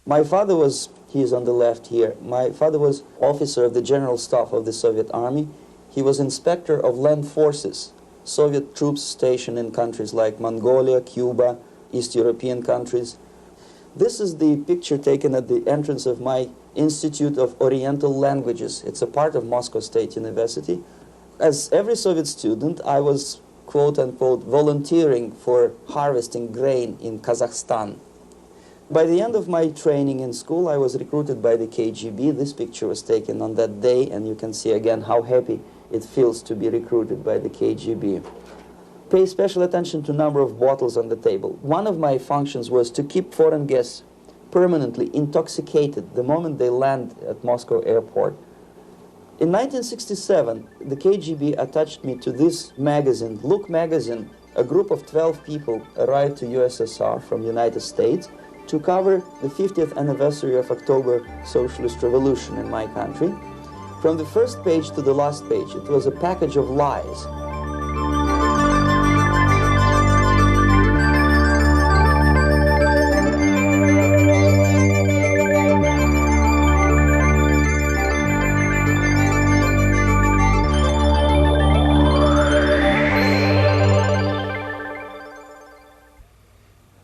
My father was, he is on the left here, my father was officer of the General Staff of the Soviet Army. He was inspector of land forces, Soviet troops stationed in countries like Mongolia, Cuba, East European countries. This is the picture taken at the entrance of my Institute of Oriental Languages. It's a part of Moscow State University. As every Soviet student, I was, quote-unquote, volunteering for harvesting grain in Kazakhstan. By the end of my training in school, I was recruited by the KGB. This picture was taken on that day, and you can see again how happy it feels to be recruited by the KGB. Pay special attention to number of bottles on the table. One of my functions was to keep foreign guests permanently intoxicated the moment they land at Moscow airport. In 1967, the KGB attached me to this magazine, Look magazine. A group of 12 people arrived to USSR from the United States to cover the 50th anniversary of October Socialist Revolution in my country. From the first page to the last page, it was a package of lies.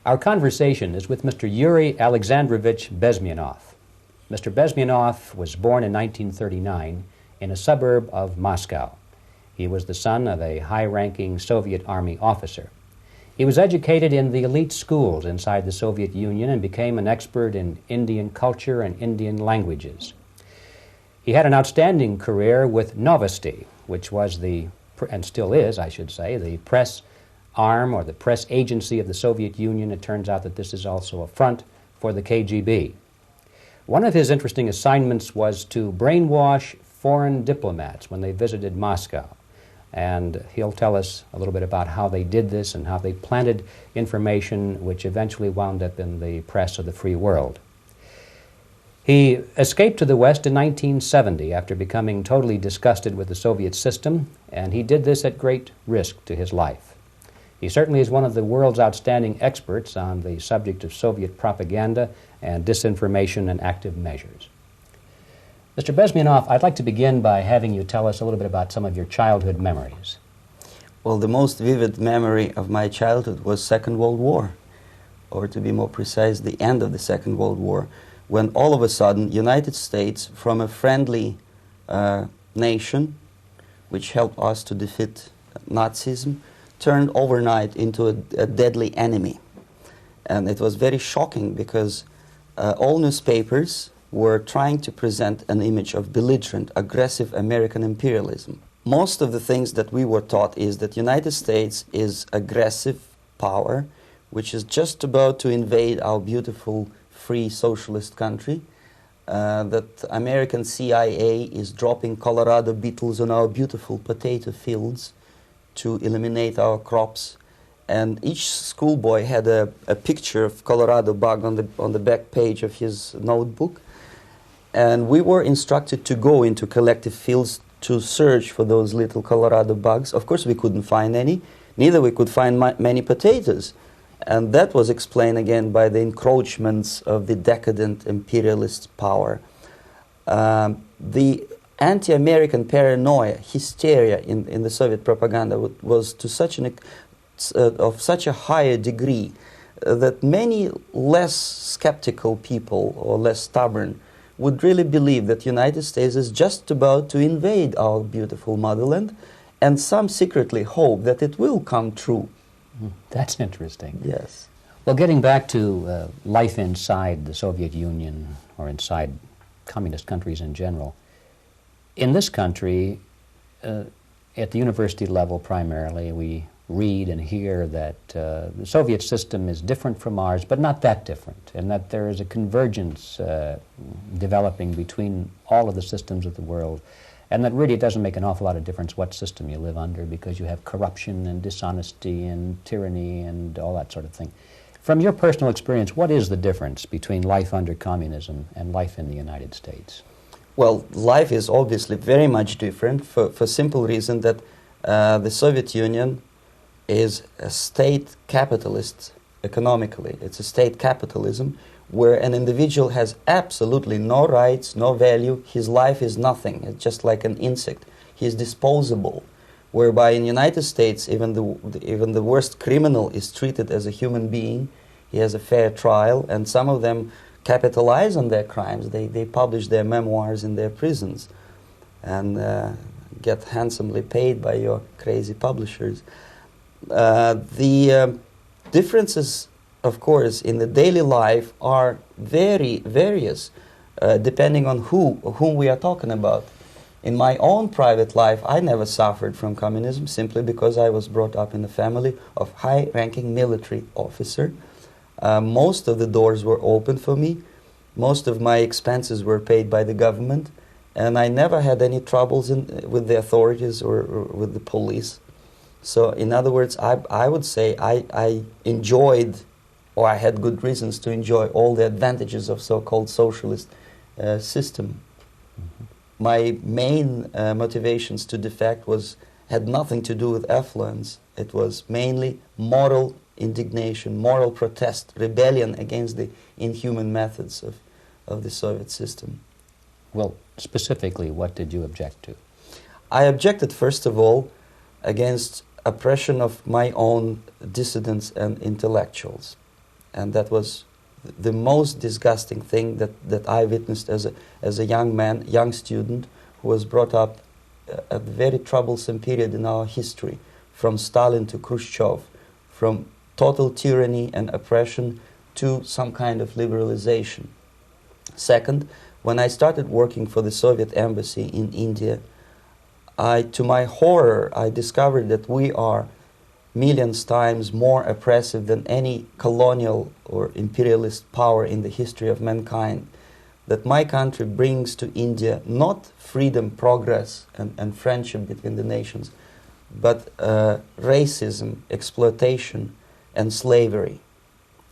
Our conversation is with Mr. Yuri Alexandrovich Bezmenov. Mr. Bezmenov was born in 1939 in a suburb of Moscow. He was the son of a high-ranking Soviet Army officer. He was educated in the elite schools inside the Soviet Union and became an expert in Indian culture and Indian languages. He had an outstanding career with Novosti, which was and still is, I should say, the press arm or the press agency of the Soviet Union. It turns out that this is also a front for the KGB. One of his interesting assignments was to brainwash foreign diplomats when they visited Moscow. And he'll tell us a little bit about how they did this and how they planted information which eventually wound up in the press of the free world. He escaped to the West in 1970 after becoming totally disgusted with the Soviet system, and he did this at great risk to his life. He certainly is one of the world's outstanding experts on the subject of Soviet propaganda and disinformation and active measures. Mr. Bezmenov, I'd like to begin by having you tell us a little bit about some of your childhood memories. Well, the most vivid memory of my childhood was Second World War, or to be more precise, the end of the Second World War, when all of a sudden United States, from a friendly nation, which helped us to defeat Nazism, turned overnight into a deadly enemy. And it was very shocking because all newspapers were trying to present an image of belligerent, aggressive American imperialism. Most of the things that we were taught is that United States is aggressive power, which is just about to invade our beautiful, free socialist country, that American CIA is dropping Colorado beetles on our beautiful potato fields to eliminate our crops, and each schoolboy had a picture of Colorado bug on the back page of his notebook, and we were instructed to go into collective fields to search for those little Colorado bugs. Of course, we couldn't find any, neither we could find many potatoes, and that was explained again by the encroachments of the decadent imperialist power. The anti-American paranoia, hysteria in the Soviet propaganda was to of such a higher degree that many less skeptical people or less stubborn would really believe that United States is just about to invade our beautiful motherland, and some secretly hope that it will come true. That's interesting. Yes. Well, getting back to life inside the Soviet Union or inside communist countries in general, in this country, at the university level primarily, we read and hear that the Soviet system is different from ours, but not that different, and that there is a convergence developing between all of the systems of the world, and that really it doesn't make an awful lot of difference what system you live under because you have corruption and dishonesty and tyranny and all that sort of thing. From your personal experience, what is the difference between life under communism and life in the United States? Well, life is obviously very much different for simple reason that the Soviet Union is a state capitalist economically. It's a state capitalism where an individual has absolutely no rights, no value, his life is nothing, it's just like an insect. He is disposable, whereby in the United States, even the worst criminal is treated as a human being. He has a fair trial, and some of them capitalize on their crimes. They publish their memoirs in their prisons and get handsomely paid by your crazy publishers. The differences, of course, in the daily life are very various, depending on whom we are talking about. In my own private life, I never suffered from communism simply because I was brought up in a family of high-ranking military officer. Most of the doors were open for me. Most of my expenses were paid by the government, and I never had any troubles with the authorities or with the police. So, in other words, I would say I enjoyed, or I had good reasons to enjoy, all the advantages of so-called socialist system. Mm-hmm. My main motivations to defect had nothing to do with affluence. It was mainly moral indignation, moral protest, rebellion against the inhuman methods of the Soviet system. Well, specifically, what did you object to? I objected, first of all, against oppression of my own dissidents and intellectuals. And that was the most disgusting thing that I witnessed as a young man, young student, who was brought up at a very troublesome period in our history, from Stalin to Khrushchev, from total tyranny and oppression to some kind of liberalization. Second, when I started working for the Soviet embassy in India, to my horror, I discovered that we are millions times more oppressive than any colonial or imperialist power in the history of mankind. That my country brings to India not freedom, progress, and friendship between the nations, but racism, exploitation, and slavery,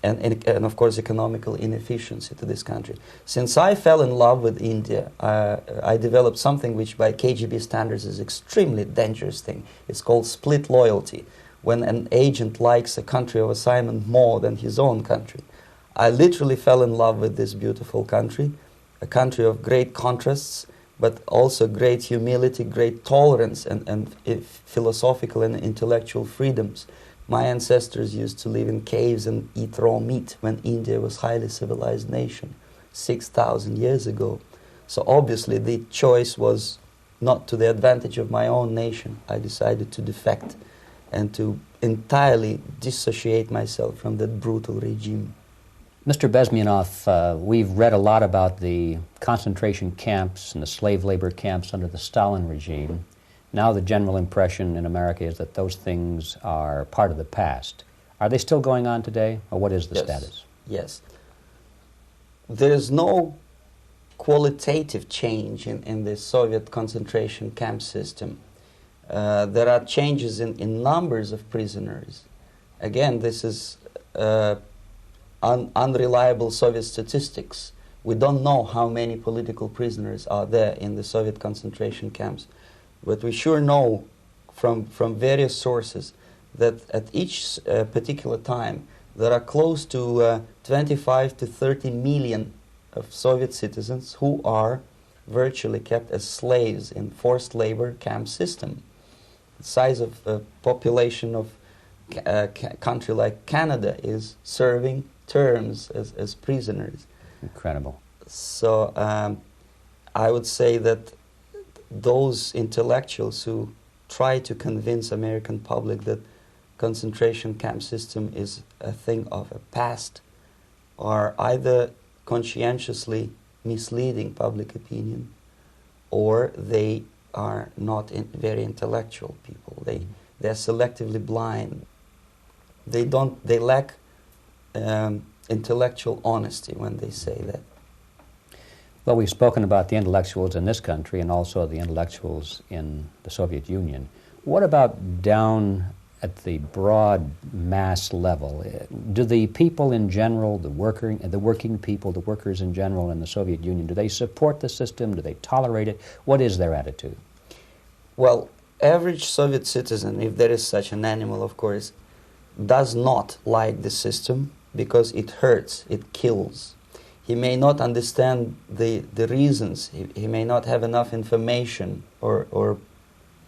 and of course economical inefficiency to this country. Since I fell in love with India, I developed something which by KGB standards is extremely dangerous thing. It's called split loyalty, when an agent likes a country of assignment more than his own country. I literally fell in love with this beautiful country, a country of great contrasts, but also great humility, great tolerance, and philosophical and intellectual freedoms. My ancestors used to live in caves and eat raw meat when India was a highly civilized nation 6,000 years ago. So obviously the choice was not to the advantage of my own nation. I decided to defect and to entirely dissociate myself from that brutal regime. Mr. Bezmenov, we've read a lot about the concentration camps and the slave labor camps under the Stalin regime. Now the general impression in America is that those things are part of the past. Are they still going on today, or what is the status? Yes. There is no qualitative change in the Soviet concentration camp system. There are changes in numbers of prisoners. Again, this is unreliable Soviet statistics. We don't know how many political prisoners are there in the Soviet concentration camps. But we sure know from various sources that at each particular time there are close to 25 to 30 million of Soviet citizens who are virtually kept as slaves in forced labor camp system. The size of the population of a country like Canada is serving terms as prisoners. Incredible. So I would say that those intellectuals who try to convince American public that concentration camp system is a thing of a past are either conscientiously misleading public opinion, or they are not very intellectual people. They're selectively blind. They lack intellectual honesty when they say that. Well, we've spoken about the intellectuals in this country and also the intellectuals in the Soviet Union. What about down at the broad mass level? Do the people in general, the working people, the workers in general in the Soviet Union, do they support the system? Do they tolerate it? What is their attitude? Well, average Soviet citizen, if there is such an animal, of course, does not like the system because it hurts, it kills. he may not understand the reasons. He may not have enough information or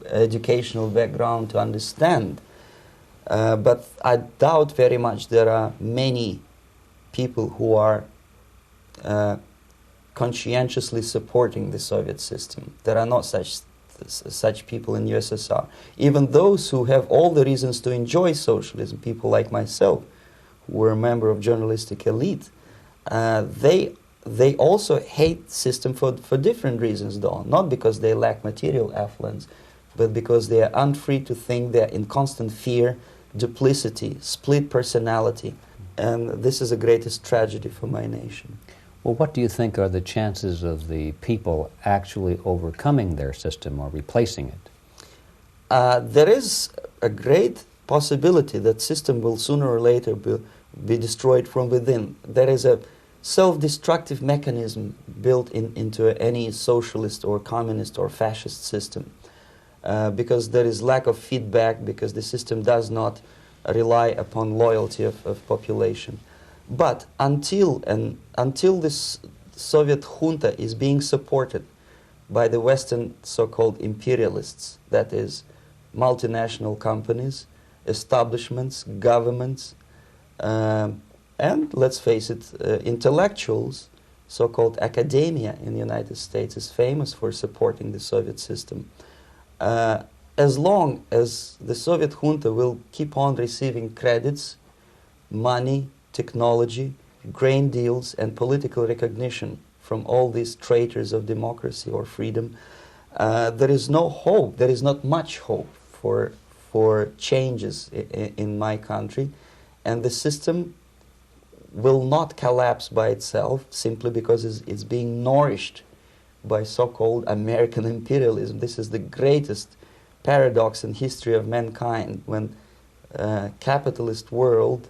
educational background to understand. But I doubt very much there are many people who are conscientiously supporting the Soviet system. There are not such people in USSR. Even those who have all the reasons to enjoy socialism, people like myself, who were a member of journalistic elite, they also hate the system for different reasons, though. Not because they lack material affluence, but because they are unfree to think, they're in constant fear, duplicity, split personality. And this is the greatest tragedy for my nation. Well, what do you think are the chances of the people actually overcoming their system or replacing it? There is a great possibility that system will sooner or later be destroyed from within. There is a self-destructive mechanism built into any socialist or communist or fascist system, because there is lack of feedback, because the system does not rely upon loyalty of population. But until this Soviet junta is being supported by the Western so-called imperialists, that is, multinational companies, establishments, governments, and let's face it, intellectuals, so-called academia in the United States is famous for supporting the Soviet system. As long as the Soviet junta will keep on receiving credits, money, technology, grain deals, and political recognition from all these traitors of democracy or freedom, there is no hope, there is not much hope for changes in my country, and the system will not collapse by itself simply because it's being nourished by so-called American imperialism. This is the greatest paradox in history of mankind, when capitalist world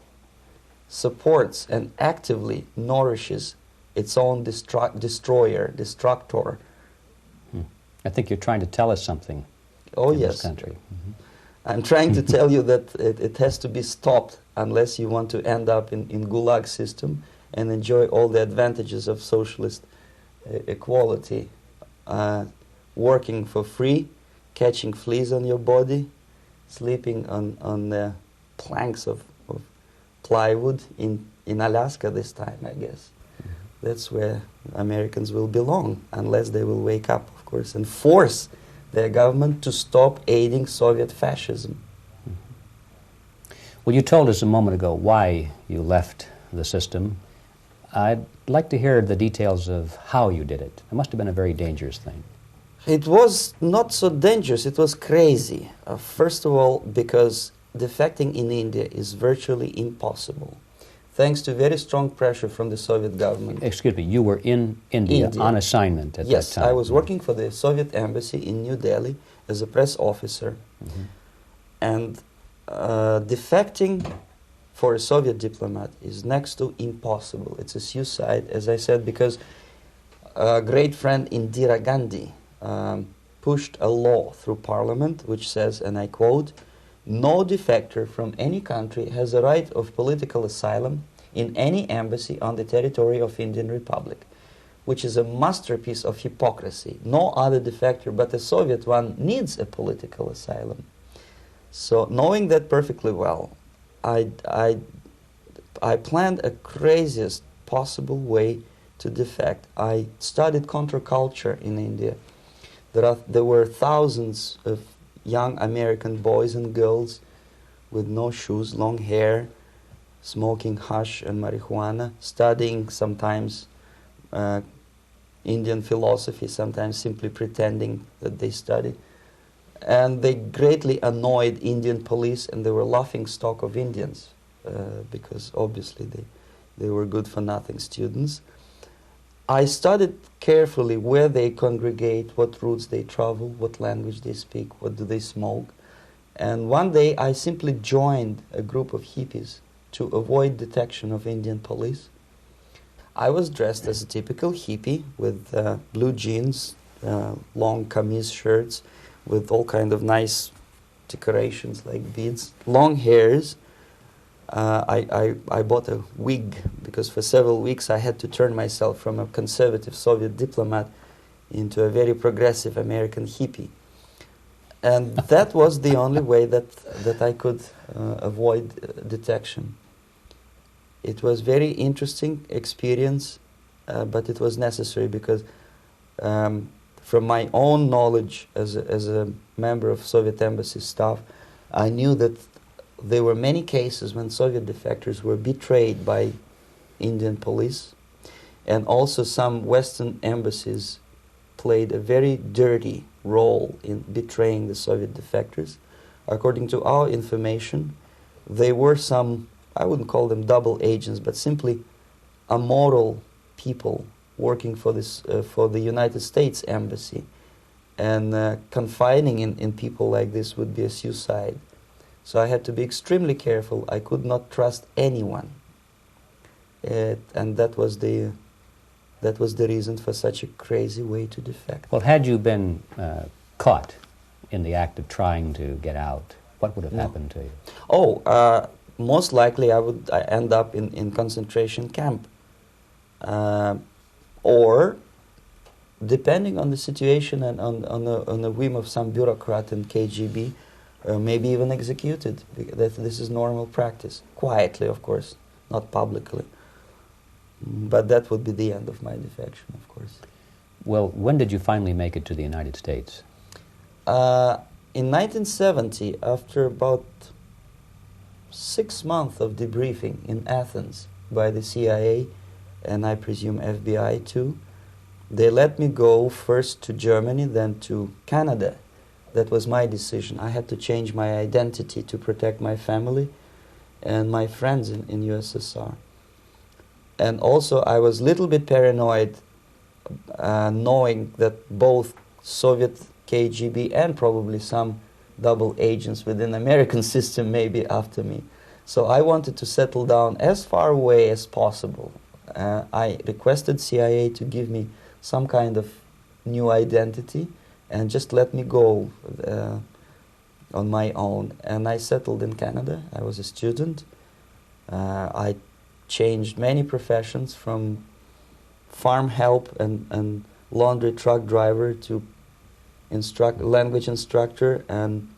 supports and actively nourishes its own destroyer, destructor. I think you're trying to tell us something in this country. Mm-hmm. I'm trying to tell you that it has to be stopped unless you want to end up in Gulag system and enjoy all the advantages of socialist equality, working for free, catching fleas on your body, sleeping on the planks of plywood in Alaska this time, I guess. Mm-hmm. That's where Americans will belong, unless they will wake up, of course, and force their government to stop aiding Soviet fascism. Mm-hmm. Well, you told us a moment ago why you left the system. I'd like to hear the details of how you did it. It must have been a very dangerous thing. It was not so dangerous, it was crazy. First of all, because defecting in India is virtually impossible, thanks to very strong pressure from the Soviet government. Excuse me, you were in India. On assignment at that time? Yes, I was working for the Soviet embassy in New Delhi as a press officer. Mm-hmm. And defecting for a Soviet diplomat is next to impossible. It's a suicide, as I said, because a great friend Indira Gandhi pushed a law through parliament which says, and I quote, "No defector from any country has a right of political asylum in any embassy on the territory of Indian Republic," which is a masterpiece of hypocrisy. No other defector but a Soviet one needs a political asylum. So, knowing that perfectly well, I planned a craziest possible way to defect. I studied counterculture in India. There were thousands of young American boys and girls with no shoes, long hair, smoking hash and marijuana, studying sometimes Indian philosophy, sometimes simply pretending that they study. And they greatly annoyed Indian police, and they were laughing stock of Indians because obviously they were good-for-nothing students. I studied carefully where they congregate, what routes they travel, what language they speak, what do they smoke. And one day I simply joined a group of hippies to avoid detection of Indian police. I was dressed as a typical hippie with blue jeans, long camise shirts with all kind of nice decorations like beads, long hairs. I bought a wig because for several weeks I had to turn myself from a conservative Soviet diplomat into a very progressive American hippie. And that was the only way that I could avoid detection. It was very interesting experience, but it was necessary because from my own knowledge as a member of Soviet embassy staff, I knew that there were many cases when Soviet defectors were betrayed by Indian police, and also some Western embassies played a very dirty role in betraying the Soviet defectors. According to our information, they were some, I wouldn't call them double agents, but simply amoral people working for this for the United States embassy, and confining in people like this would be a suicide. So I had to be extremely careful. I could not trust anyone, and that was the reason for such a crazy way to defect. Well, had you been caught in the act of trying to get out, what would have happened to you? Oh, most likely I would end up in concentration camp, or depending on the situation and on the whim of some bureaucrat in KGB, maybe even executed. This is normal practice, quietly, of course, not publicly. But that would be the end of my defection, of course. Well, when did you finally make it to the United States? In 1970, after about 6 months of debriefing in Athens by the CIA, and I presume FBI too, they let me go first to Germany, then to Canada. That was my decision. I had to change my identity to protect my family and my friends in USSR. And also I was a little bit paranoid, knowing that both Soviet KGB and probably some double agents within the American system may be after me. So I wanted to settle down as far away as possible. I requested CIA to give me some kind of new identity and just let me go on my own. And I settled in Canada. I was a student. I changed many professions, from farm help and laundry truck driver to language instructor and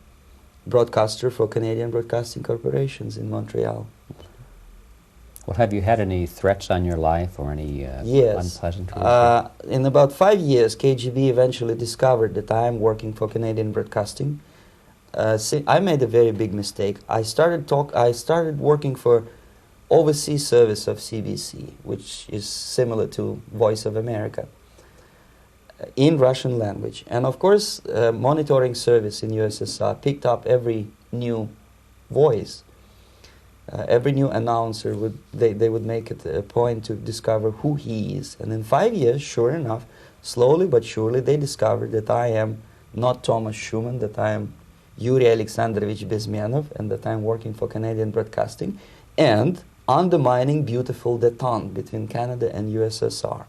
broadcaster for Canadian Broadcasting Corporations in Montreal. Well, have you had any threats on your life or any yes. unpleasant In about 5 years, KGB eventually discovered that I am working for Canadian Broadcasting. I made a very big mistake. I started working for overseas service of CBC, which is similar to Voice of America, in Russian language. And of course, monitoring service in USSR picked up every new voice. Every new announcer they would make it a point to discover who he is. And in 5 years, sure enough, slowly but surely, they discovered that I am not Thomas Schumann, that I am Yuri Alexandrovich Bezmenov, and that I am working for Canadian Broadcasting, and undermining beautiful détente between Canada and USSR.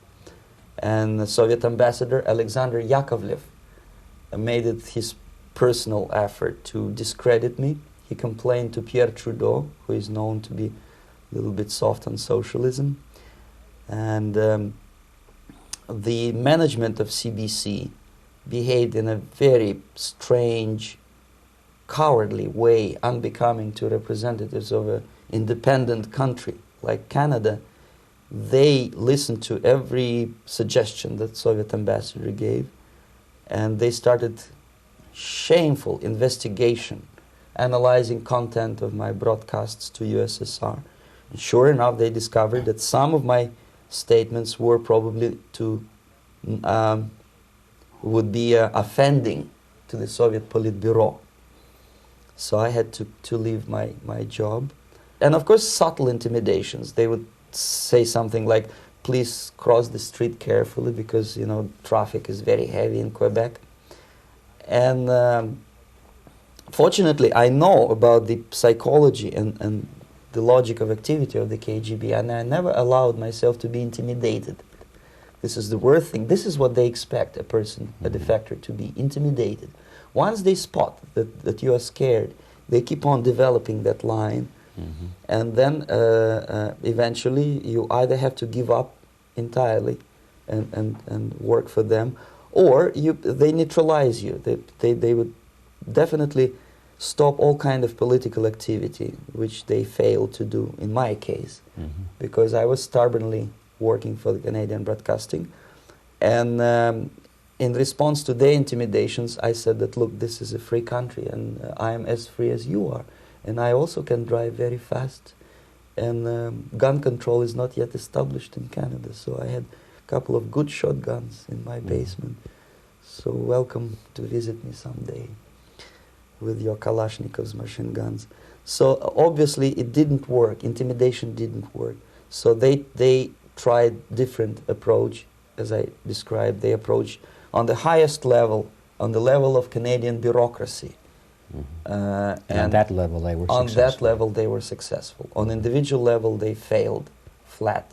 And the Soviet ambassador Alexander Yakovlev made it his personal effort to discredit me. He complained to Pierre Trudeau, who is known to be a little bit soft on socialism. And the management of CBC behaved in a very strange, cowardly way, unbecoming to representatives of an independent country like Canada. They listened to every suggestion that Soviet ambassador gave, and they started shameful investigation, analyzing content of my broadcasts to USSR. And sure enough, they discovered that some of my statements were probably would be offending to the Soviet Politburo. So I had to leave my job. And of course, subtle intimidations. They would say something like, please cross the street carefully because, you know, traffic is very heavy in Quebec. And fortunately, I know about the psychology and the logic of activity of the KGB, and I never allowed myself to be intimidated. This is the worst thing. This is what they expect a person, a defector, to be intimidated. Once they spot that you are scared, they keep on developing that line, And then eventually you either have to give up entirely and work for them, or they neutralize you. They would definitely stop all kind of political activity, which they failed to do in my case, because I was stubbornly working for the Canadian Broadcasting. And in response to their intimidations, I said that, look, this is a free country, and I am as free as you are. And I also can drive very fast. And gun control is not yet established in Canada, so I had a couple of good shotguns in my basement. So welcome to visit me someday with your Kalashnikov's machine guns. So obviously it didn't work. Intimidation didn't work. So they tried different approach, as I described. They approached on the highest level, on the level of Canadian bureaucracy. And on that level they were successful. On that level they were successful. On individual level they failed flat.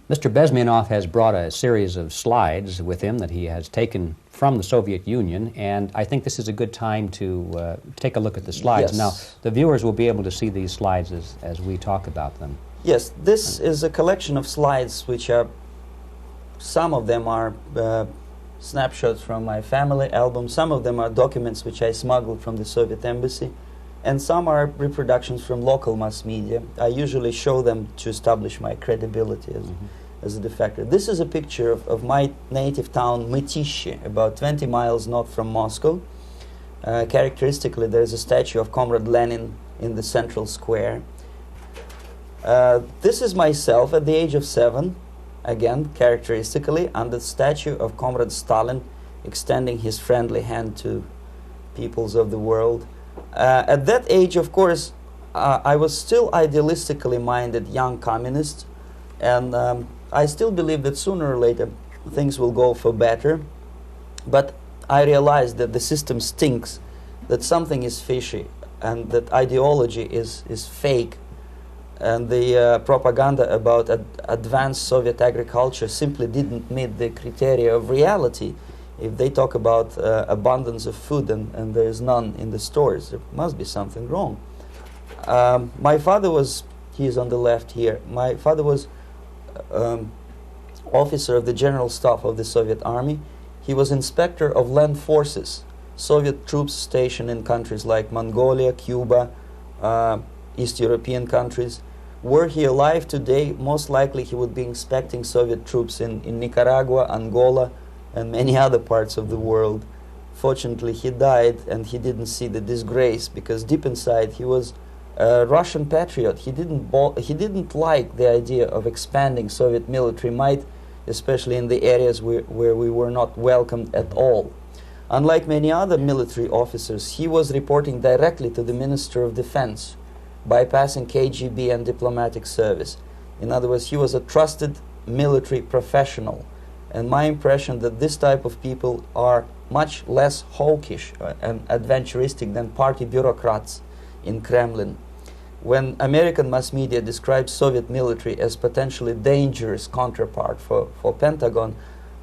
Mr. Bezmenov has brought a series of slides with him that he has taken from the Soviet Union, and I think this is a good time to take a look at the slides. Yes. Now, the viewers will be able to see these slides as we talk about them. Yes, this is a collection of slides which are, some of them are snapshots from my family album, some of them are documents which I smuggled from the Soviet embassy, and some are reproductions from local mass media. I usually show them to establish my credibility as a defector. This is a picture of my native town, Mytishi, about 20 miles north from Moscow. Characteristically, there is a statue of Comrade Lenin in the central square. This is myself at the age of 7, again, characteristically, under the statue of Comrade Stalin, extending his friendly hand to peoples of the world. At that age, of course, I was still idealistically minded young communist, and I still believe that sooner or later things will go for better. But I realized that the system stinks, that something is fishy, and that ideology is fake. And the propaganda about advanced Soviet agriculture simply didn't meet the criteria of reality. If they talk about abundance of food and there is none in the stores, there must be something wrong. My father was, he is on the left here, my father was officer of the General Staff of the Soviet Army. He was inspector of land forces, Soviet troops stationed in countries like Mongolia, Cuba, East European countries. Were he alive today, most likely he would be inspecting Soviet troops in Nicaragua, Angola, and many other parts of the world. Fortunately, he died and he didn't see the disgrace, because deep inside he was a Russian patriot. He didn't like the idea of expanding Soviet military might, especially in the areas where we were not welcomed at all. Unlike many other military officers, he was reporting directly to the Minister of Defense, bypassing KGB and diplomatic service. In other words, he was a trusted military professional. And my impression that this type of people are much less hawkish and adventuristic than party bureaucrats in Kremlin. When American mass media describes Soviet military as potentially dangerous counterpart for Pentagon,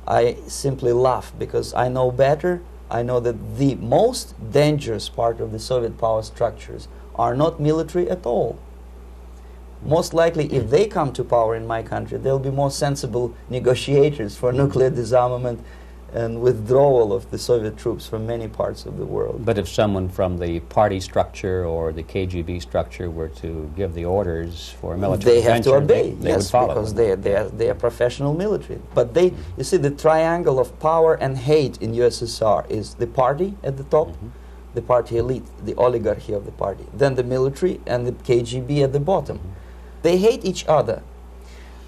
I simply laugh, because I know better. I know that the most dangerous part of the Soviet power structures are not military at all. Most likely, if they come to power in my country, they'll be more sensible negotiators for nuclear disarmament and withdrawal of the Soviet troops from many parts of the world. But if someone from the party structure or the KGB structure were to give the orders for a military intervention, they have to obey, they would follow. Because they are professional military. But you see, the triangle of power and hate in USSR is the party at the top, the party elite, the oligarchy of the party, then the military and the KGB at the bottom. They hate each other.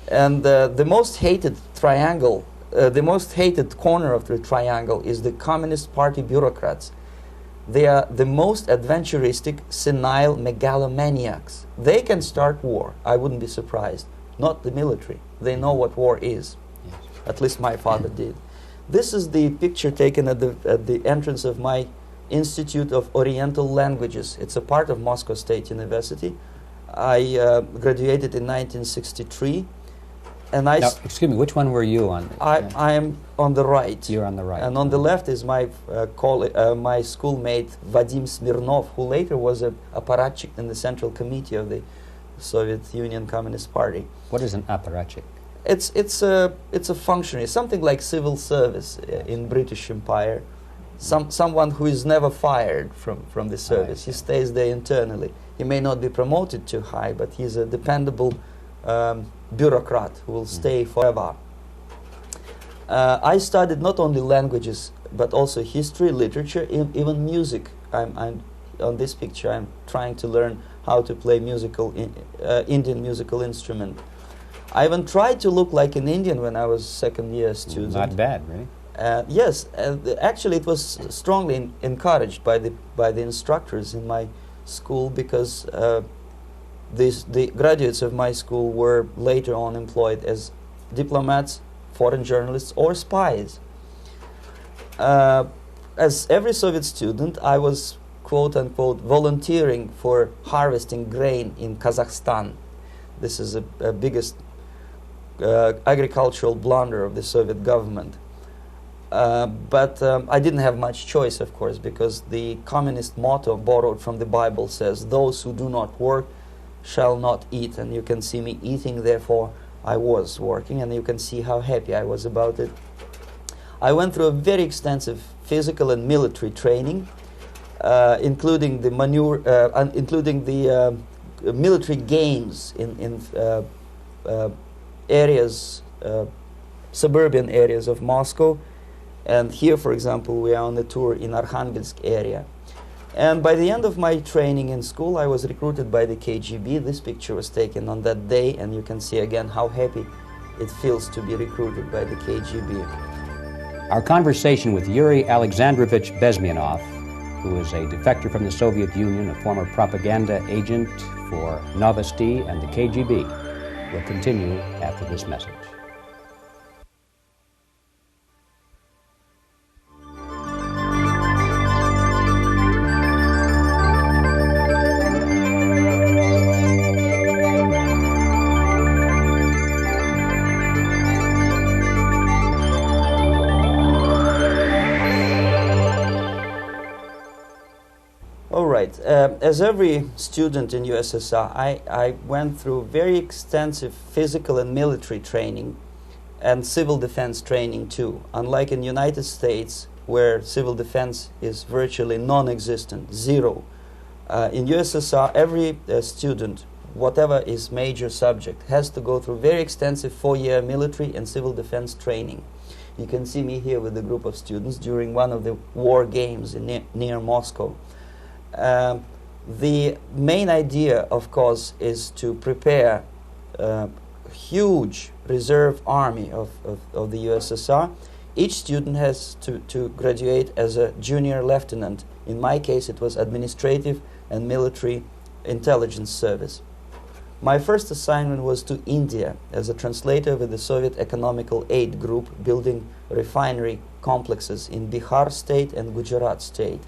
And the most hated triangle, the most hated corner of the triangle is the Communist Party bureaucrats. They are the most adventuristic, senile megalomaniacs. They can start war, I wouldn't be surprised. Not the military. They know what war is. Yes. At least my father did. This is the picture taken at the entrance of my Institute of Oriental Languages. It's a part of Moscow State University. I graduated in 1963, And I, Now, excuse me, which one were you on? I am on the right. You're on the right. And on the left is my my schoolmate Vadim Smirnov, who later was a apparatchik in the Central Committee of the Soviet Union Communist Party. What is an apparatchik? It's a functionary, something like civil service in British Empire. Someone who is never fired from the service. He stays there internally. He may not be promoted too high, but he's a dependable bureaucrat who will stay forever. I studied not only languages, but also history, literature, even music. I'm on this picture. I'm trying to learn how to play Indian musical instrument. I even tried to look like an Indian when I was second-year student. Not bad, really. Yes, actually, it was strongly encouraged by the instructors in my school, because the graduates of my school were later on employed as diplomats, foreign journalists, or spies. As every Soviet student, I was quote-unquote volunteering for harvesting grain in Kazakhstan. This is a biggest agricultural blunder of the Soviet government. But I didn't have much choice, of course, because the communist motto borrowed from the Bible says, "Those who do not work shall not eat." And you can see me eating, therefore I was working, and you can see how happy I was about it. I went through a very extensive physical and military training, including the military games in areas, suburban areas of Moscow. And here, for example, we are on a tour in Arkhangelsk area. And by the end of my training in school, I was recruited by the KGB. This picture was taken on that day, and you can see again how happy it feels to be recruited by the KGB. Our conversation with Yuri Alexandrovich Bezmenov, who is a defector from the Soviet Union, a former propaganda agent for Novosti and the KGB, will continue after this message. As every student in USSR, I went through very extensive physical and military training and civil defense training too. Unlike in the United States, where civil defense is virtually non-existent, zero. In USSR, every student, whatever his major subject, has to go through very extensive 4-year military and civil defense training. You can see me here with a group of students during one of the war games near Moscow. The main idea, of course, is to prepare a huge reserve army of the USSR. Each student has to graduate as a junior lieutenant. In my case, it was administrative and military intelligence service. My first assignment was to India as a translator with the Soviet Economical Aid Group, building refinery complexes in Bihar state and Gujarat state.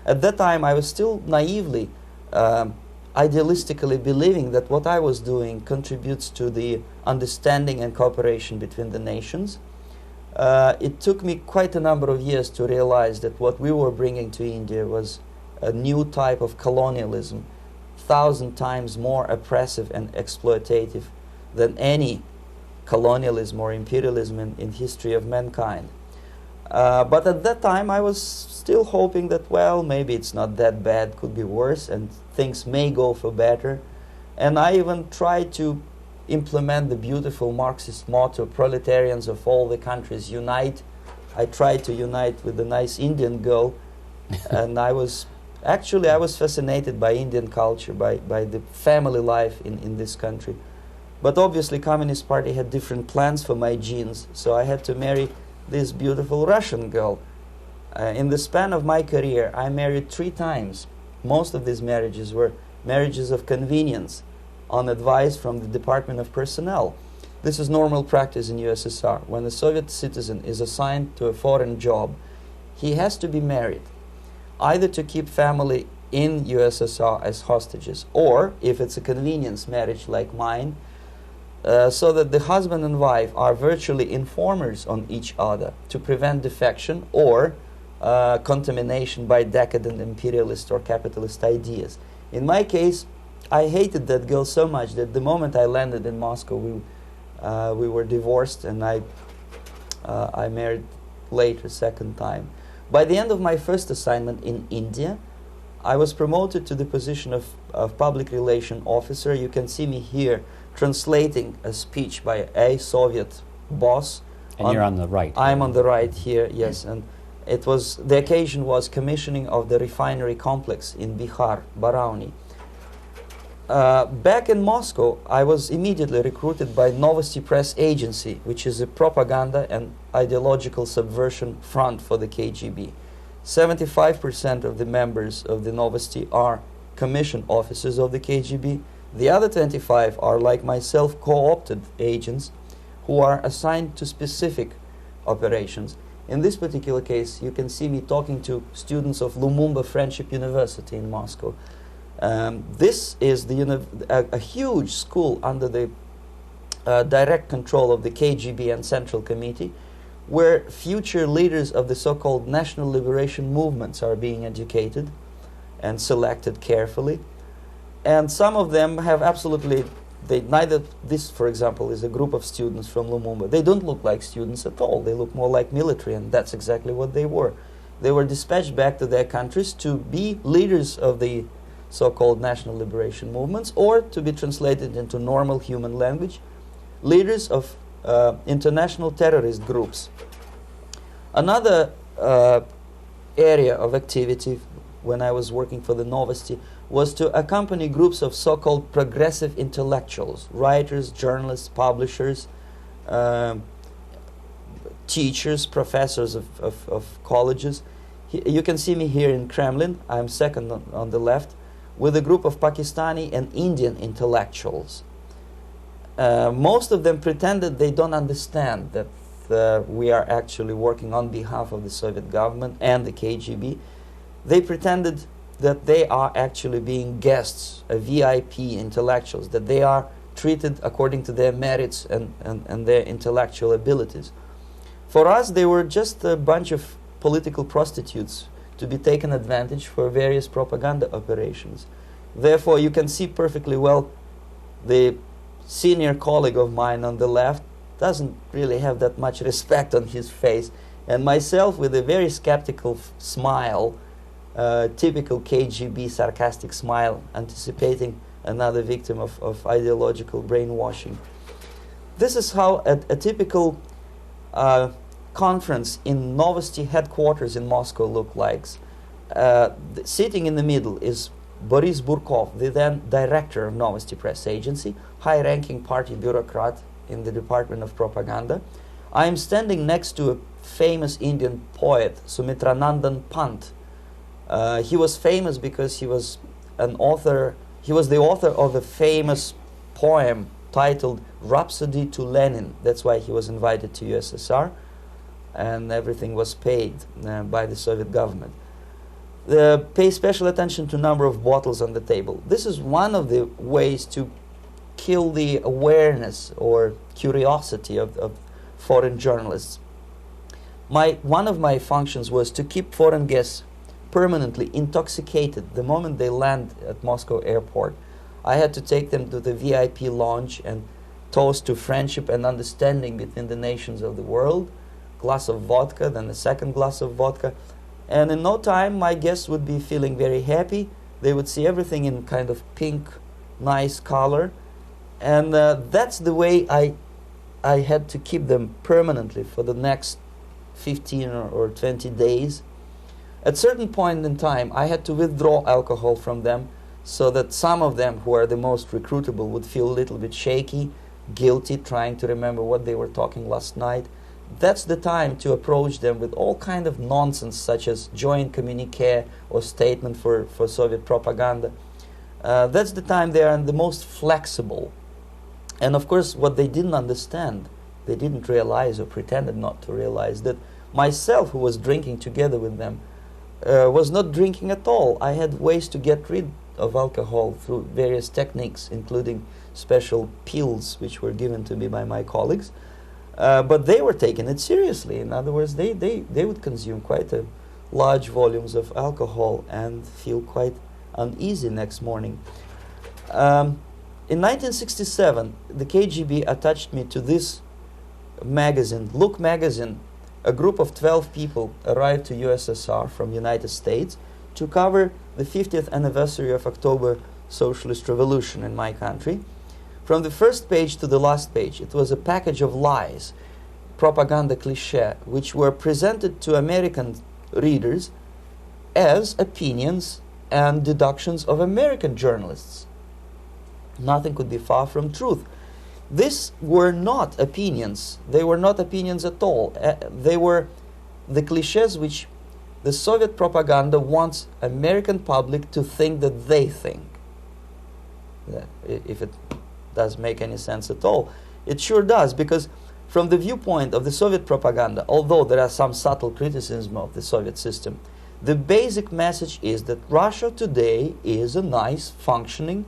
At that time, I was still naively, idealistically believing that what I was doing contributes to the understanding and cooperation between the nations. It took me quite a number of years to realize that what we were bringing to India was a new type of colonialism, 1,000 times more oppressive and exploitative than any colonialism or imperialism in history of mankind. But at that time, I was still hoping that, well, maybe it's not that bad, could be worse, and things may go for better. And I even tried to implement the beautiful Marxist motto, "Proletarians of all the countries unite." I tried to unite with the nice Indian girl, and I was fascinated by Indian culture, by the family life in this country. But obviously, Communist Party had different plans for my genes, so I had to marry this beautiful Russian girl. In the span of my career, I married 3 times. Most of these marriages were marriages of convenience, on advice from the Department of Personnel. This is normal practice in USSR. When a Soviet citizen is assigned to a foreign job, he has to be married, either to keep family in USSR as hostages, or, if it's a convenience marriage like mine, so that the husband and wife are virtually informers on each other to prevent defection or contamination by decadent imperialist or capitalist ideas. In my case, I hated that girl so much that the moment I landed in Moscow, we were divorced, and I married later, second time. By the end of my first assignment in India, I was promoted to the position of public relation officer. You can see me here translating a speech by a Soviet boss. And you're on the right. I'm on the right here, yes. And it was, the occasion was commissioning of the refinery complex in Bihar, Barauni. Back in Moscow, I was immediately recruited by Novosti Press Agency, which is a propaganda and ideological subversion front for the KGB. 75% of the members of the Novosti are commissioned officers of the KGB. The other 25 are, like myself, co-opted agents who are assigned to specific operations. In this particular case, you can see me talking to students of Lumumba Friendship University in Moscow. This is a huge school under the direct control of the KGB and Central Committee, where future leaders of the so-called national liberation movements are being educated and selected carefully. And some of them have absolutely, this, for example, is a group of students from Lumumba. They don't look like students at all. They look more like military, and that's exactly what they were. They were dispatched back to their countries to be leaders of the so-called national liberation movements, or to be translated into normal human language, leaders of international terrorist groups. Another area of activity when I was working for the Novosti was to accompany groups of so-called progressive intellectuals, writers, journalists, publishers, teachers, professors of colleges. You can see me here in Kremlin. I'm second on the left, with a group of Pakistani and Indian intellectuals. Most of them pretended they don't understand that we are actually working on behalf of the Soviet government and the KGB. They pretended that they are actually being guests, VIP intellectuals, that they are treated according to their merits and their intellectual abilities. For us, they were just a bunch of political prostitutes to be taken advantage for various propaganda operations. Therefore, you can see perfectly well the senior colleague of mine on the left doesn't really have that much respect on his face, and myself with a very skeptical smile, typical KGB sarcastic smile, anticipating another victim of ideological brainwashing. This is how a typical conference in Novosti headquarters in Moscow looked like. Sitting in the middle is Boris Burkov, the then director of Novosti Press Agency, high-ranking party bureaucrat in the Department of Propaganda. I am standing next to a famous Indian poet, Sumitranandan Pant. He was famous because he was an author. He was the author of a famous poem titled Rhapsody to Lenin. That's why he was invited to USSR, and everything was paid by the Soviet government. Pay special attention to number of bottles on the table. This is one of the ways to kill the awareness or curiosity of foreign journalists. One of my functions was to keep foreign guests permanently intoxicated the moment they land at Moscow airport. I had to take them to the VIP lounge and toast to friendship and understanding between the nations of the world. Glass of vodka, then a second glass of vodka. And in no time, my guests would be feeling very happy. They would see everything in kind of pink, nice color. And that's the way I had to keep them permanently for the next 15 or 20 days. At a certain point in time, I had to withdraw alcohol from them so that some of them, who are the most recruitable, would feel a little bit shaky, guilty, trying to remember what they were talking last night. That's the time to approach them with all kind of nonsense, such as joint communique or statement for Soviet propaganda. That's the time they are the most flexible. And of course, what they didn't understand, they didn't realize or pretended not to realize, that myself, who was drinking together with them, was not drinking at all. I had ways to get rid of alcohol through various techniques, including special pills which were given to me by my colleagues. But they were taking it seriously. In other words, they would consume quite a large volumes of alcohol and feel quite uneasy next morning. In 1967, the KGB attached me to this magazine, Look magazine. A group of 12 people arrived to USSR from United States to cover the 50th anniversary of October Socialist Revolution in my country. From the first page to the last page, it was a package of lies, propaganda cliché, which were presented to American readers as opinions and deductions of American journalists. Nothing could be far from truth. These were not opinions. They were not opinions at all. They were the clichés which the Soviet propaganda wants American public to think that they think. If it does make any sense at all. It sure does, because from the viewpoint of the Soviet propaganda, although there are some subtle criticism of the Soviet system, the basic message is that Russia today is a nice, functioning,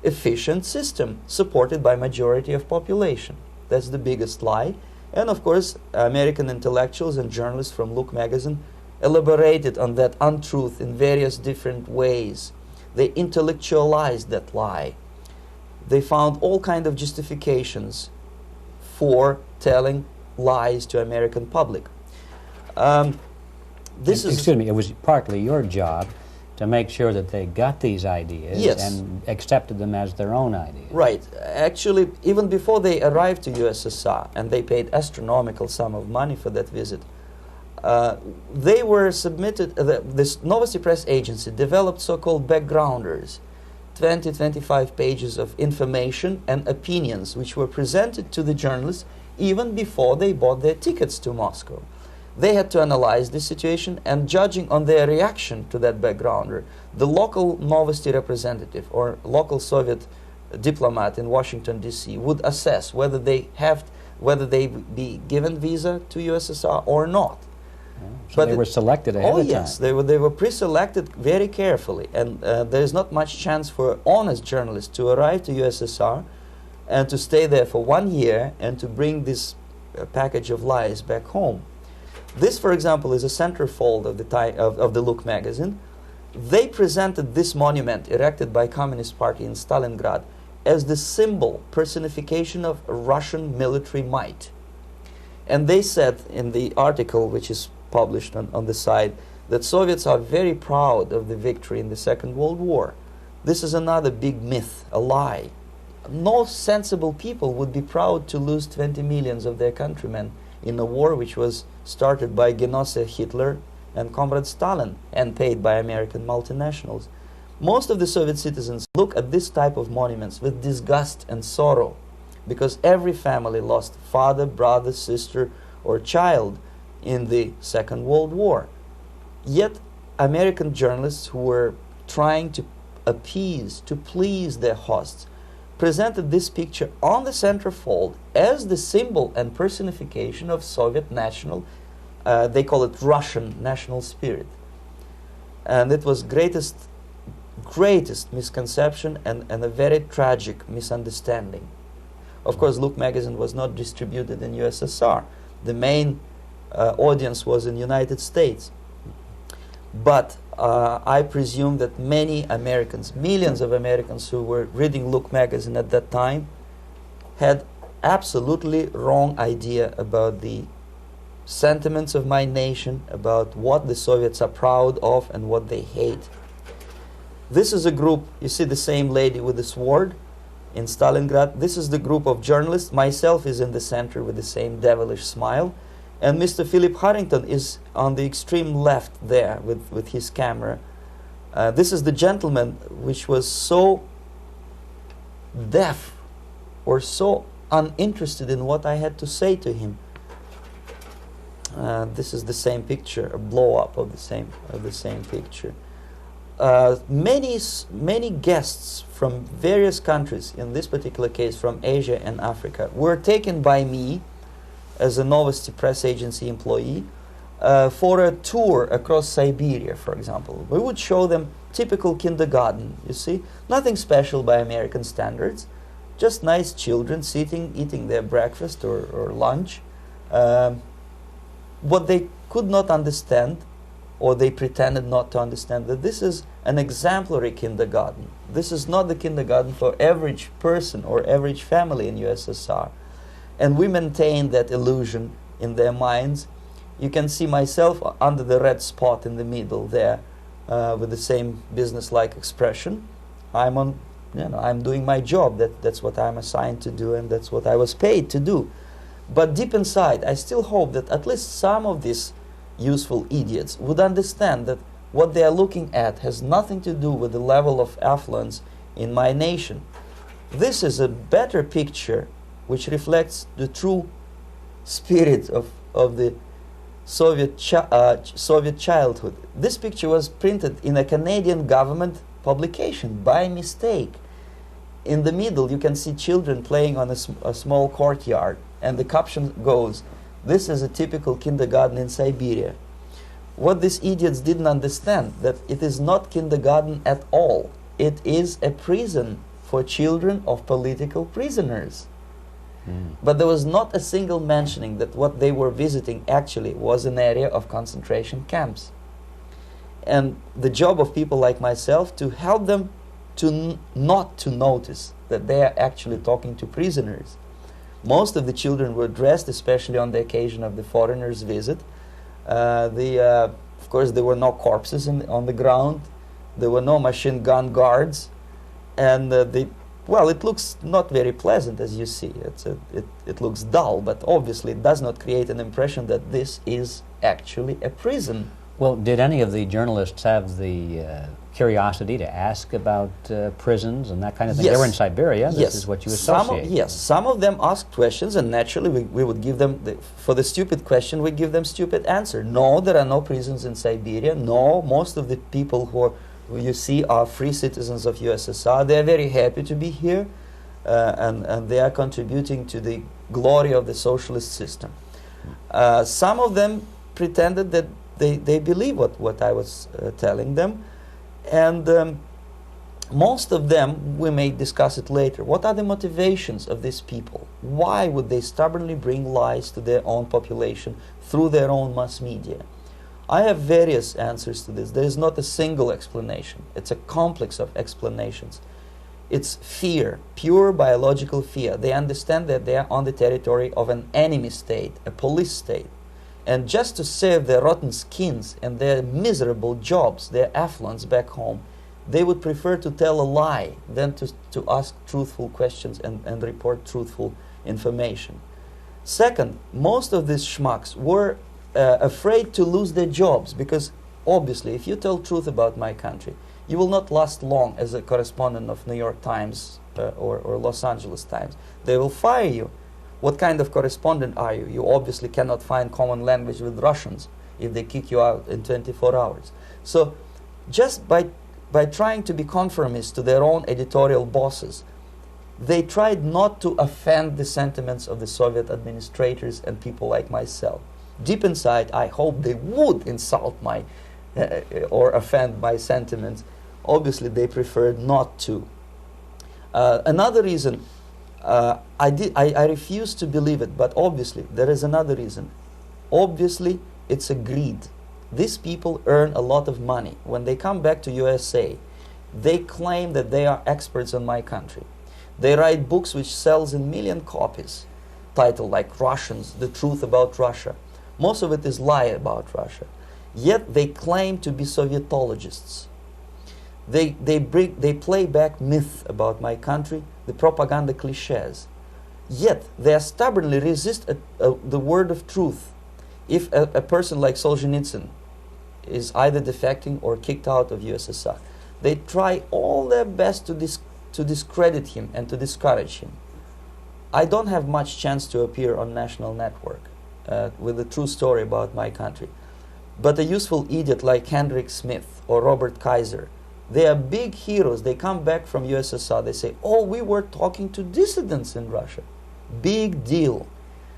efficient system supported by majority of population. That's the biggest lie. And of course, American intellectuals and journalists from Look magazine elaborated on that untruth in various different ways. They intellectualized that lie. They found all kinds of justifications for telling lies to American public. Excuse me, it was partly your job to make sure that they got these ideas, yes, and accepted them as their own ideas. Right. Actually, even before they arrived to USSR, and they paid astronomical sum of money for that visit, they were submitted, this Novosti Press Agency developed so-called backgrounders, 20-25 pages of information and opinions which were presented to the journalists even before they bought their tickets to Moscow. They had to analyze the situation, and judging on their reaction to that backgrounder, the local Novosti representative or local Soviet diplomat in Washington, D.C. would assess whether they be given visa to USSR or not. So but they were selected ahead of time. Oh yes, they were pre-selected very carefully, and there is not much chance for honest journalists to arrive to USSR and to stay there for 1 year and to bring this package of lies back home. This, for example, is a centerfold of the Look magazine. They presented this monument erected by Communist Party in Stalingrad as the symbol, personification of Russian military might. And they said in the article, which is published on the site, that Soviets are very proud of the victory in the Second World War. This is another big myth, a lie. No sensible people would be proud to lose 20 millions of their countrymen in a war which was started by Genoese Hitler and Comrade Stalin and paid by American multinationals. Most of the Soviet citizens look at this type of monuments with disgust and sorrow, because every family lost father, brother, sister, or child in the Second World War. Yet American journalists who were trying to appease, to please their hosts, presented this picture on the centerfold as the symbol and personification of Soviet national, they call it Russian national spirit. And it was greatest misconception and a very tragic misunderstanding. Of course, Look magazine was not distributed in USSR. The main audience was in the United States. But I presume that many Americans, millions of Americans who were reading Look magazine at that time, had absolutely wrong idea about the sentiments of my nation, about what the Soviets are proud of and what they hate. This is a group, you see the same lady with the sword in Stalingrad. This is the group of journalists. Myself is in the center with the same devilish smile. And Mr. Philip Harrington is on the extreme left there with his camera. This is the gentleman which was so deaf or so uninterested in what I had to say to him. This is the same picture, a blow-up of the same picture. Many guests from various countries, in this particular case from Asia and Africa, were taken by me as a Novosti Press Agency employee for a tour across Siberia, for example. We would show them typical kindergarten, you see, nothing special by American standards, just nice children sitting, eating their breakfast or lunch. What they could not understand, or they pretended not to understand, that this is an exemplary kindergarten. This is not the kindergarten for average person or average family in USSR. And we maintain that illusion in their minds. You can see myself under the red spot in the middle there, with the same business-like expression. I'm doing my job. That's what I'm assigned to do, and that's what I was paid to do. But deep inside, I still hope that at least some of these useful idiots would understand that what they are looking at has nothing to do with the level of affluence in my nation. This is a better picture which reflects the true spirit of the Soviet childhood. This picture was printed in a Canadian government publication by mistake. In the middle, you can see children playing on a small courtyard, and the caption goes, "This is a typical kindergarten in Siberia." What these idiots didn't understand, that it is not kindergarten at all. It is a prison for children of political prisoners. But there was not a single mentioning that what they were visiting actually was an area of concentration camps. And the job of people like myself to help them to not to notice that they are actually talking to prisoners. Most of the children were dressed, especially on the occasion of the foreigners' visit. Of course, there were no corpses on the ground. There were no machine gun guards, and well, it looks not very pleasant, as you see. It looks dull, but obviously it does not create an impression that this is actually a prison. Well, did any of the journalists have the curiosity to ask about prisons and that kind of thing? Yes. They were in Siberia. This Yes. is what you associate. Yes, some of them asked questions, and naturally we would give them, for the stupid question, we give them stupid answer. No, there are no prisons in Siberia. No, most of the people who you see are free citizens of USSR. They are very happy to be here, and they are contributing to the glory of the socialist system. Some of them pretended that they believe what I was telling them, and most of them, we may discuss it later, what are the motivations of these people? Why would they stubbornly bring lies to their own population through their own mass media? I have various answers to this. There is not a single explanation. It's a complex of explanations. It's fear, pure biological fear. They understand that they are on the territory of an enemy state, a police state. And just to save their rotten skins and their miserable jobs, their affluence back home, they would prefer to tell a lie than to ask truthful questions and report truthful information. Second, most of these schmucks were afraid to lose their jobs, because obviously if you tell truth about my country, you will not last long as a correspondent of New York Times or Los Angeles Times. They will fire you. What kind of correspondent are you? You obviously cannot find common language with Russians if they kick you out in 24 hours. So just by trying to be conformist to their own editorial bosses, they tried not to offend the sentiments of the Soviet administrators and people like myself. Deep inside, I hope they would insult my or offend my sentiments. Obviously, they preferred not to. Another reason, I refuse to believe it, but obviously there is another reason. Obviously, it's a greed. These people earn a lot of money. When they come back to USA, they claim that they are experts on my country. They write books which sells in million copies, titled like Russians, The Truth About Russia. Most of it is lie about Russia. Yet they claim to be Sovietologists. They play back myth about my country, the propaganda cliches. Yet they stubbornly resist the word of truth. If a person like Solzhenitsyn is either defecting or kicked out of USSR, they try all their best to discredit him and to discourage him. I don't have much chance to appear on national network with a true story about my country. But a useful idiot like Hendrik Smith or Robert Kaiser, they are big heroes. They come back from USSR. They say, oh, we were talking to dissidents in Russia. Big deal.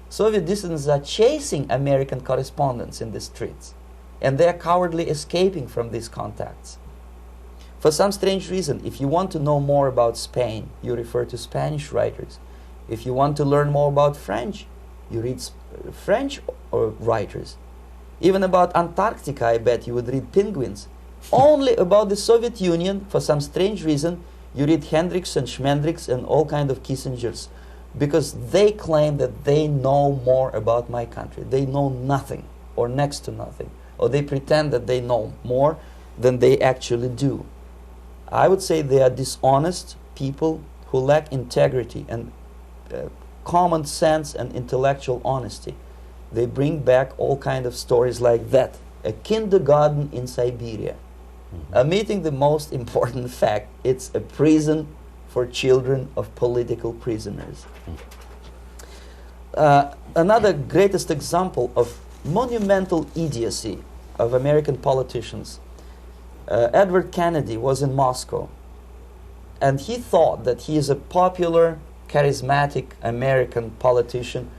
Soviet dissidents are chasing American correspondents in the streets, and they are cowardly escaping from these contacts. For some strange reason, if you want to know more about Spain, you refer to Spanish writers. If you want to learn more about French, you read French writers. Even about Antarctica, I bet you would read Penguins. Only about the Soviet Union, for some strange reason, you read Hendricks and Schmendricks and all kind of Kissingers, because they claim that they know more about my country. They know nothing, or next to nothing, or they pretend that they know more than they actually do. I would say they are dishonest people who lack integrity and common sense and intellectual honesty. They bring back all kind of stories like that. A kindergarten in Siberia. Omitting the most important fact, it's a prison for children of political prisoners. Another greatest example of monumental idiocy of American politicians. Edward Kennedy was in Moscow, and he thought that he is a popular, charismatic American politician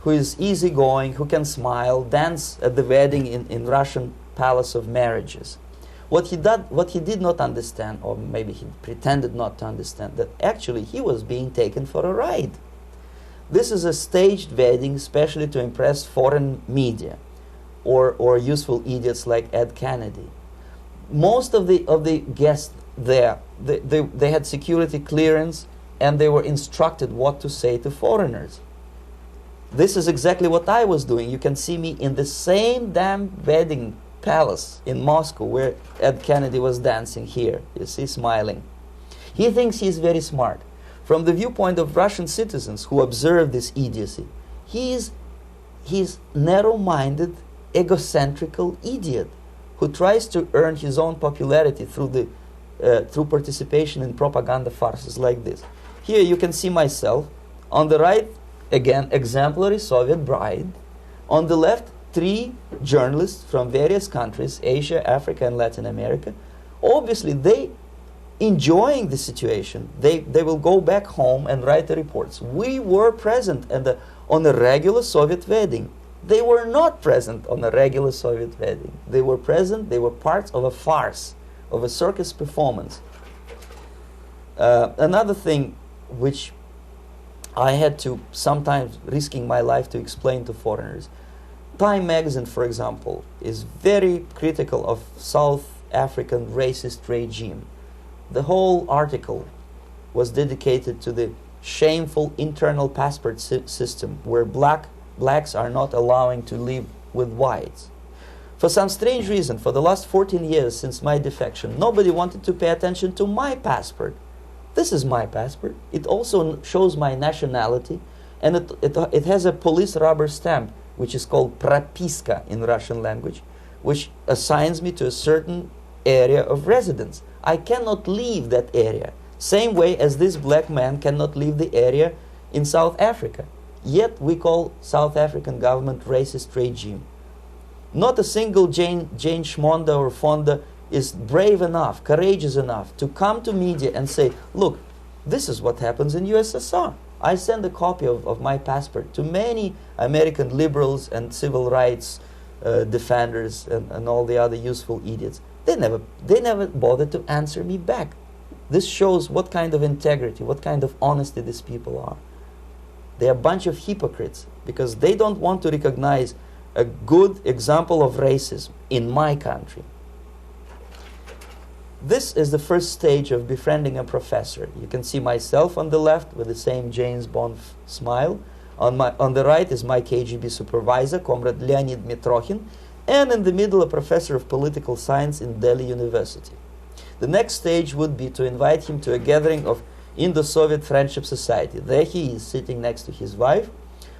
who is easygoing, who can smile, dance at the wedding in Russian Palace of Marriages. What he did not understand, or maybe he pretended not to understand, that actually he was being taken for a ride. This is a staged wedding, especially to impress foreign media or useful idiots like Ed Kennedy. Most of the guests there, they had security clearance, and they were instructed what to say to foreigners. This is exactly what I was doing. You can see me in the same damn wedding palace in Moscow where Ed Kennedy was dancing here. You see, smiling. He thinks he's very smart. From the viewpoint of Russian citizens who observe this idiocy, he's narrow-minded, egocentrical idiot who tries to earn his own popularity through participation in propaganda farces like this. Here you can see myself. On the right, again, exemplary Soviet bride. On the left, 3 journalists from various countries, Asia, Africa, and Latin America. Obviously, they enjoying the situation. They will go back home and write the reports. We were present on a regular Soviet wedding. They were not present on a regular Soviet wedding. They were present, they were parts of a farce, of a circus performance. Another thing which I had to sometimes risking my life to explain to foreigners. Time magazine, for example, is very critical of South African racist regime. The whole article was dedicated to the shameful internal passport system where blacks are not allowing to live with whites. For some strange reason, for the last 14 years since my defection, nobody wanted to pay attention to my passport. This is my passport. It also shows my nationality, and it has a police rubber stamp, which is called propiska in Russian language, which assigns me to a certain area of residence. I cannot leave that area, same way as this black man cannot leave the area in South Africa. Yet we call South African government racist regime. Not a single Jane Schmonda or Fonda is brave enough, courageous enough to come to media and say, look, this is what happens in USSR. I send a copy of my passport to many American liberals and civil rights defenders and all the other useful idiots. They never bothered to answer me back. This shows what kind of integrity, what kind of honesty these people are. They are a bunch of hypocrites because they don't want to recognize a good example of racism in my country. This is the first stage of befriending a professor. You can see myself on the left with the same James Bond smile. On the right is my KGB supervisor, Comrade Leonid Mitrokhin, and in the middle a professor of political science in Delhi University. The next stage would be to invite him to a gathering of Indo-Soviet Friendship Society. There he is sitting next to his wife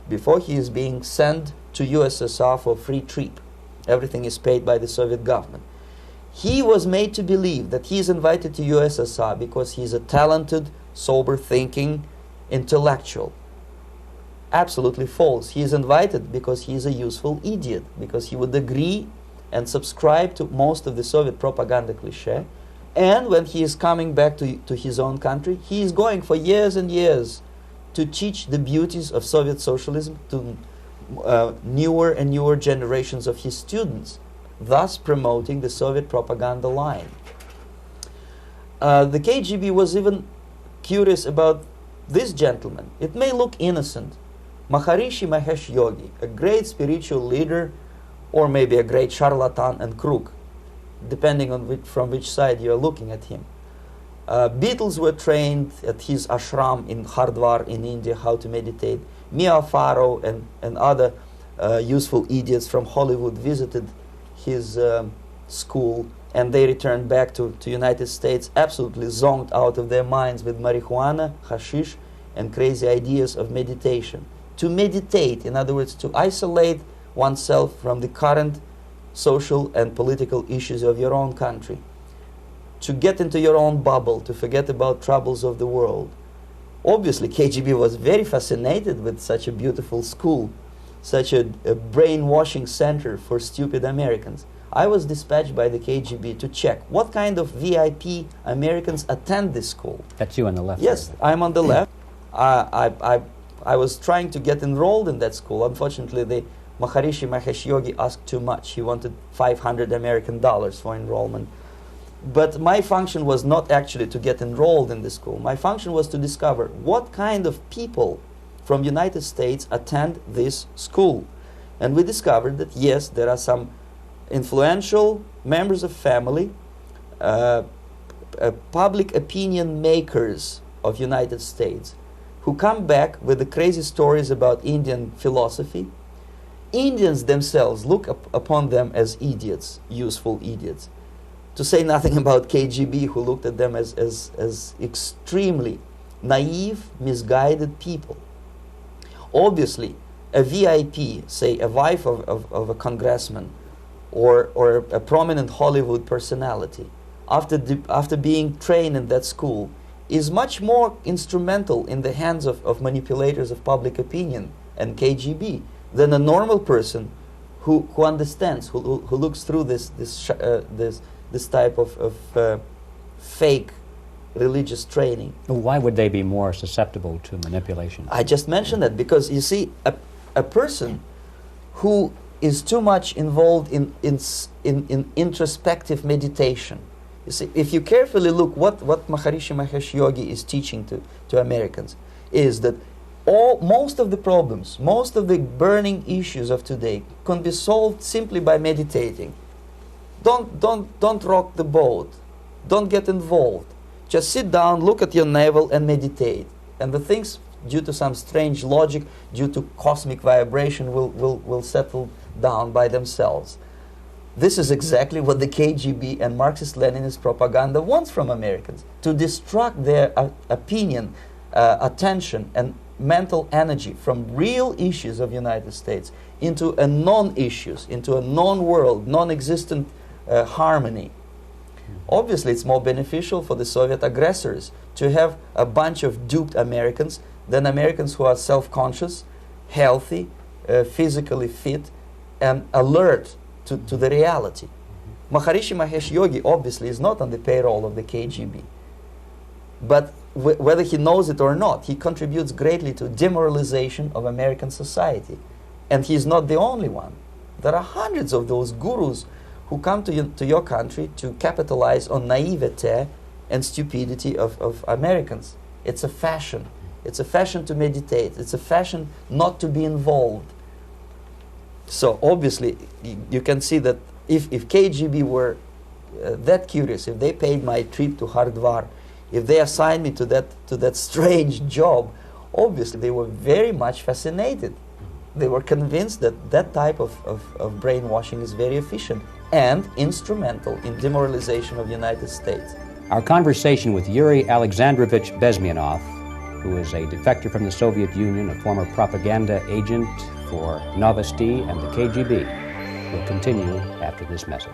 before he is being sent to USSR for a free trip. Everything is paid by the Soviet government. He was made to believe that he is invited to USSR because he is a talented, sober-thinking intellectual. Absolutely false. He is invited because he is a useful idiot, because he would agree and subscribe to most of the Soviet propaganda cliché. And when he is coming back to his own country, he is going for years and years to teach the beauties of Soviet socialism to newer and newer generations of his students, thus promoting the Soviet propaganda line. The KGB was even curious about this gentleman. It may look innocent. Maharishi Mahesh Yogi, a great spiritual leader, or maybe a great charlatan and crook, depending on from which side you are looking at him. Beatles were trained at his ashram in Hardwar in India how to meditate. Mia Farrow and other useful idiots from Hollywood visited his school, and they returned back to United States absolutely zonked out of their minds with marijuana, hashish, and crazy ideas of meditation. To meditate, in other words, to isolate oneself from the current social and political issues of your own country, to get into your own bubble, to forget about troubles of the world. Obviously, KGB was very fascinated with such a beautiful school, such a brainwashing center for stupid Americans. I was dispatched by the KGB to check what kind of VIP Americans attend this school. That's you on the left. Yes, I'm on the left. I was trying to get enrolled in that school. Unfortunately, the Maharishi Mahesh Yogi asked too much. He wanted $500 American for enrollment. But my function was not actually to get enrolled in the school. My function was to discover what kind of people from United States attend this school. And we discovered that, yes, there are some influential members of family, public opinion makers of United States, who come back with the crazy stories about Indian philosophy. Indians themselves look upon them as idiots, useful idiots. To say nothing about KGB, who looked at them as extremely naive, misguided people. Obviously, a VIP, say a wife of a congressman, or a prominent Hollywood personality, after being trained in that school, is much more instrumental in the hands of manipulators of public opinion and KGB than a normal person who understands, who looks through this type of fake religious training. Why would they be more susceptible to manipulation? I just mentioned that because, you see, a person who is too much involved in introspective meditation. You see, if you carefully look what Maharishi Mahesh Yogi is teaching to Americans, is that most of the problems, most of the burning issues of today can be solved simply by meditating. Don't rock the boat. Don't get involved. Just sit down, look at your navel, and meditate. And the things, due to some strange logic, due to cosmic vibration, will settle down by themselves. This is exactly what the KGB and Marxist-Leninist propaganda wants from Americans, to distract their opinion, attention, and mental energy from real issues of the United States into a non-issues, into a non-world, non-existent harmony. Obviously, it's more beneficial for the Soviet aggressors to have a bunch of duped Americans than Americans who are self-conscious, healthy, physically fit, and alert to the reality. Maharishi Mahesh Yogi obviously is not on the payroll of the KGB. But whether he knows it or not, he contributes greatly to demoralization of American society. And he's not the only one. There are hundreds of those gurus who come to your country to capitalize on naivete and stupidity of Americans. It's a fashion. It's a fashion to meditate. It's a fashion not to be involved. So obviously, you can see that if KGB were that curious, if they paid my trip to Hardwar, if they assigned me to that strange job, obviously they were very much fascinated. They were convinced that that type of brainwashing is very efficient and instrumental in demoralization of the United States. Our conversation with Yuri Alexandrovich Bezmenov, who is a defector from the Soviet Union, a former propaganda agent for Novosti and the KGB, will continue after this message.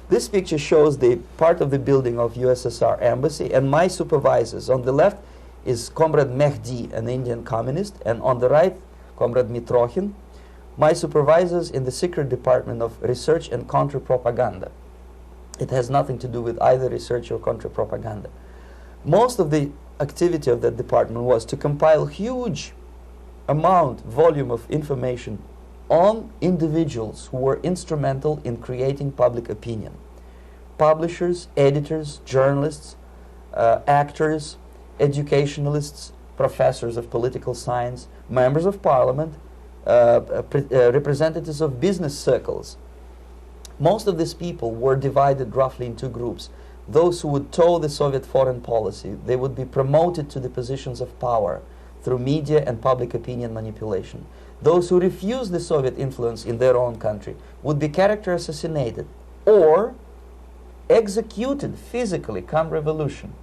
This This picture shows the part of the building of USSR embassy, and my supervisors. On the left is Comrade Mehdi, an Indian communist, and on the right, Comrade Mitrokhin, my supervisors in the secret department of research and counter-propaganda. It has nothing to do with either research or counter-propaganda. Most of the activity of that department was to compile huge volume of information on individuals who were instrumental in creating public opinion. Publishers, editors, journalists, actors, educationalists, professors of political science, members of parliament, representatives of business circles. Most of these people were divided roughly in two groups. Those who would toe the Soviet foreign policy, they would be promoted to the positions of power through media and public opinion manipulation. Those who refused the Soviet influence in their own country would be character assassinated or executed physically come revolution.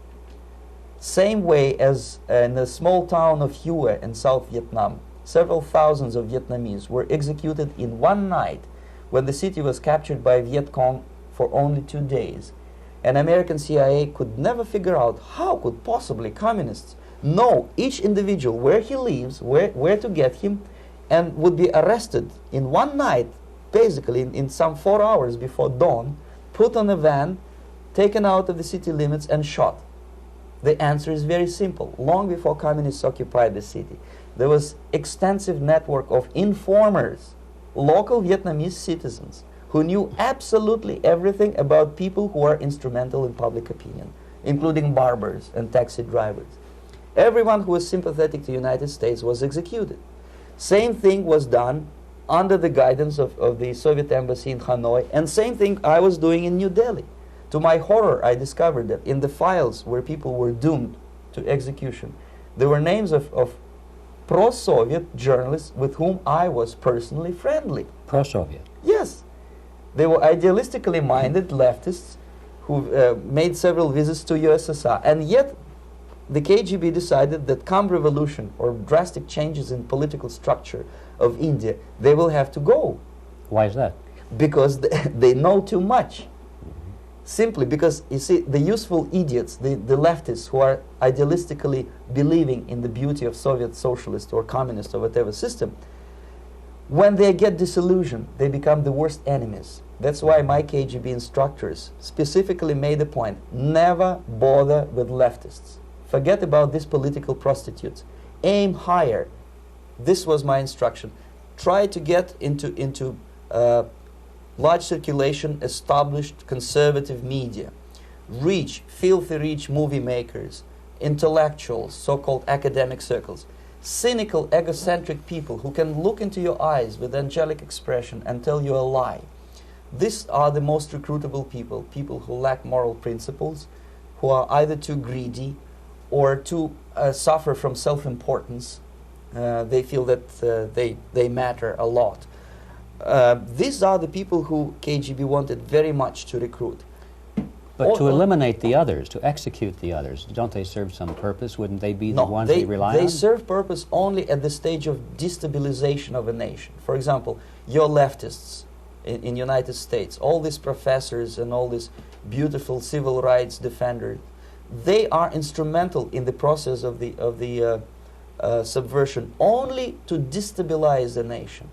Same way as in the small town of Hue in South Vietnam, several thousands of Vietnamese were executed in one night when the city was captured by Viet Cong for only 2 days. And American CIA could never figure out how could possibly communists know each individual, where he lives, where to get him, and would be arrested in one night, basically in some 4 hours before dawn, put on a van, taken out of the city limits and shot. The answer is very simple. Long before communists occupied the city, there was extensive network of informers, local Vietnamese citizens, who knew absolutely everything about people who are instrumental in public opinion, including barbers and taxi drivers. Everyone who was sympathetic to the United States was executed. Same thing was done under the guidance of the Soviet embassy in Hanoi, and same thing I was doing in New Delhi. To my horror, I discovered that in the files where people were doomed to execution, there were names of pro-Soviet journalists with whom I was personally friendly. Pro-Soviet? Yes. They were idealistically minded leftists who made several visits to USSR, and yet the KGB decided that come revolution or drastic changes in political structure of India, they will have to go. Why is that? Because they know too much. Simply because, you see, the useful idiots, the leftists who are idealistically believing in the beauty of Soviet socialist or communist or whatever system, when they get disillusioned, they become the worst enemies. That's why my KGB instructors specifically made a point, never bother with leftists. Forget about these political prostitutes. Aim higher. This was my instruction. Try to get into large circulation, established conservative media. Rich, filthy rich movie makers, intellectuals, so-called academic circles. Cynical, egocentric people who can look into your eyes with angelic expression and tell you a lie. These are the most recruitable people, people who lack moral principles, who are either too greedy or too suffer from self-importance. They feel that they matter a lot. These are the people who KGB wanted very much to recruit. But to eliminate the others, to execute the others, don't they serve some purpose? Wouldn't they be the ones they rely on? They serve purpose only at the stage of destabilization of a nation. For example, your leftists in United States, all these professors and all these beautiful civil rights defenders, they are instrumental in the process of the subversion only to destabilize the nation.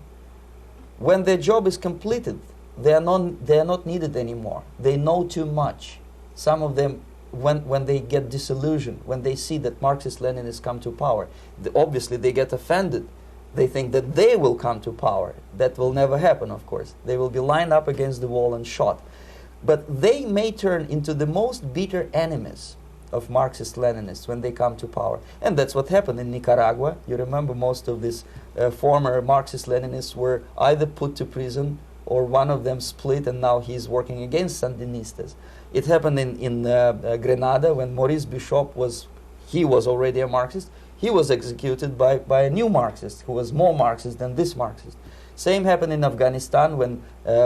When their job is completed, they are not needed anymore. They know too much. Some of them, when they get disillusioned, when they see that Marxist-Leninists come to power, obviously they get offended. They think that they will come to power. That will never happen, of course. They will be lined up against the wall and shot. But they may turn into the most bitter enemies of Marxist-Leninists when they come to power. And that's what happened in Nicaragua. You remember most of these former Marxist-Leninists were either put to prison or one of them split, and now he's working against Sandinistas. It happened in Grenada when Maurice Bishop was already a Marxist. He was executed by a new Marxist who was more Marxist than this Marxist. Same happened in Afghanistan when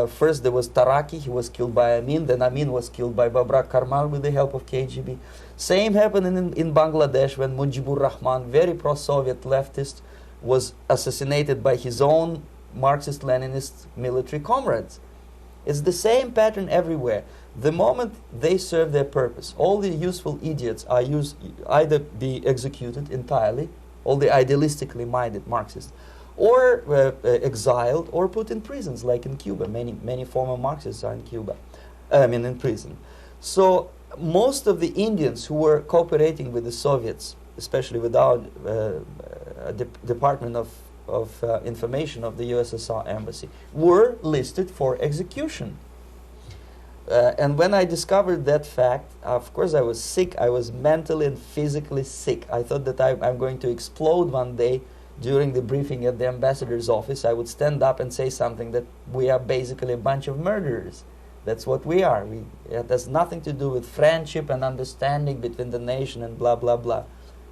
first there was Taraki, he was killed by Amin, then Amin was killed by Babrak Karmal with the help of KGB. Same happened in Bangladesh when Mujibur Rahman, very pro-Soviet leftist, was assassinated by his own Marxist-Leninist military comrades. It's the same pattern everywhere. The moment they serve their purpose, all the useful idiots are either be executed entirely, all the idealistically minded Marxists, or exiled or put in prisons, like in Cuba. Many former Marxists are in Cuba, in prison. So most of the Indians who were cooperating with the Soviets, especially with our Department of Information of the USSR embassy, were listed for execution. And when I discovered that fact, of course I was sick. I was mentally and physically sick. I thought that I'm going to explode one day during the briefing at the ambassador's office. I would stand up and say something that we are basically a bunch of murderers. That's what we are. It has nothing to do with friendship and understanding between the nation and blah, blah, blah.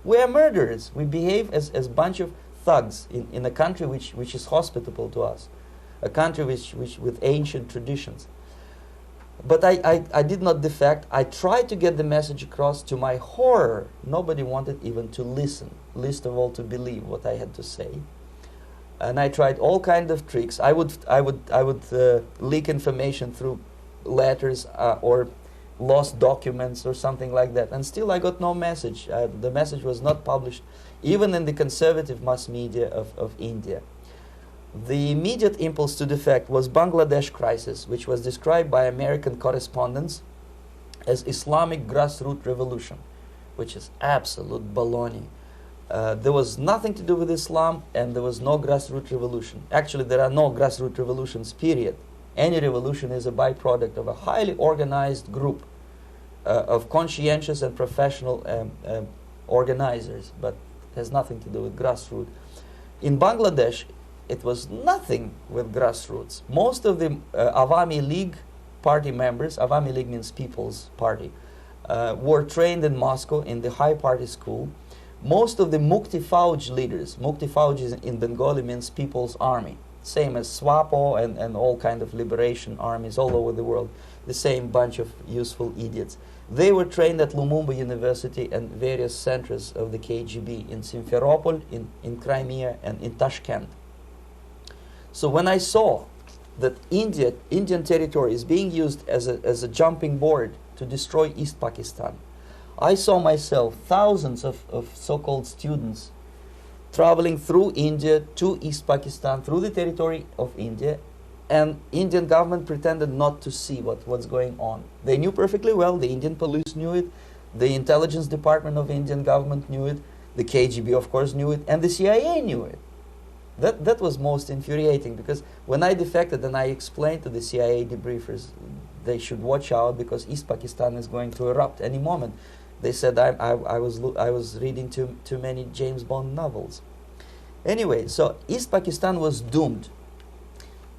We are murderers. We behave as a bunch of thugs in a country which is hospitable to us, a country which with ancient traditions. But I did not defect. I tried to get the message across. To my horror, nobody wanted even to listen, least of all to believe what I had to say. And I tried all kinds of tricks. I would leak information through letters or lost documents or something like that. And still I got no message. The message was not published, even in the conservative mass media of India. The immediate impulse to defect was Bangladesh crisis, which was described by American correspondents as Islamic grassroots revolution, which is absolute baloney. There was nothing to do with Islam, and there was no grassroots revolution. Actually, there are no grassroots revolutions, period. Any revolution is a byproduct of a highly organized group of conscientious and professional organizers, but has nothing to do with grassroots. In Bangladesh, it was nothing with grassroots. Most of the Awami League party members, Awami League means People's Party, were trained in Moscow in the High Party School. Most of the Mukti Fauj leaders, Mukti Fauj in Bengali means People's Army, same as SWAPO and all kind of liberation armies all over the world, the same bunch of useful idiots. They were trained at Lumumba University and various centers of the KGB in Simferopol, in Crimea, and in Tashkent. So when I saw that Indian territory is being used as a jumping board to destroy East Pakistan, I saw myself thousands of so-called students traveling through India to East Pakistan, through the territory of India, and Indian government pretended not to see what's going on. They knew perfectly well, the Indian police knew it, the intelligence department of Indian government knew it, the KGB of course knew it, and the CIA knew it. That was most infuriating, because when I defected and I explained to the CIA debriefers they should watch out because East Pakistan is going to erupt any moment, they said I was reading too many James Bond novels. Anyway, so East Pakistan was doomed.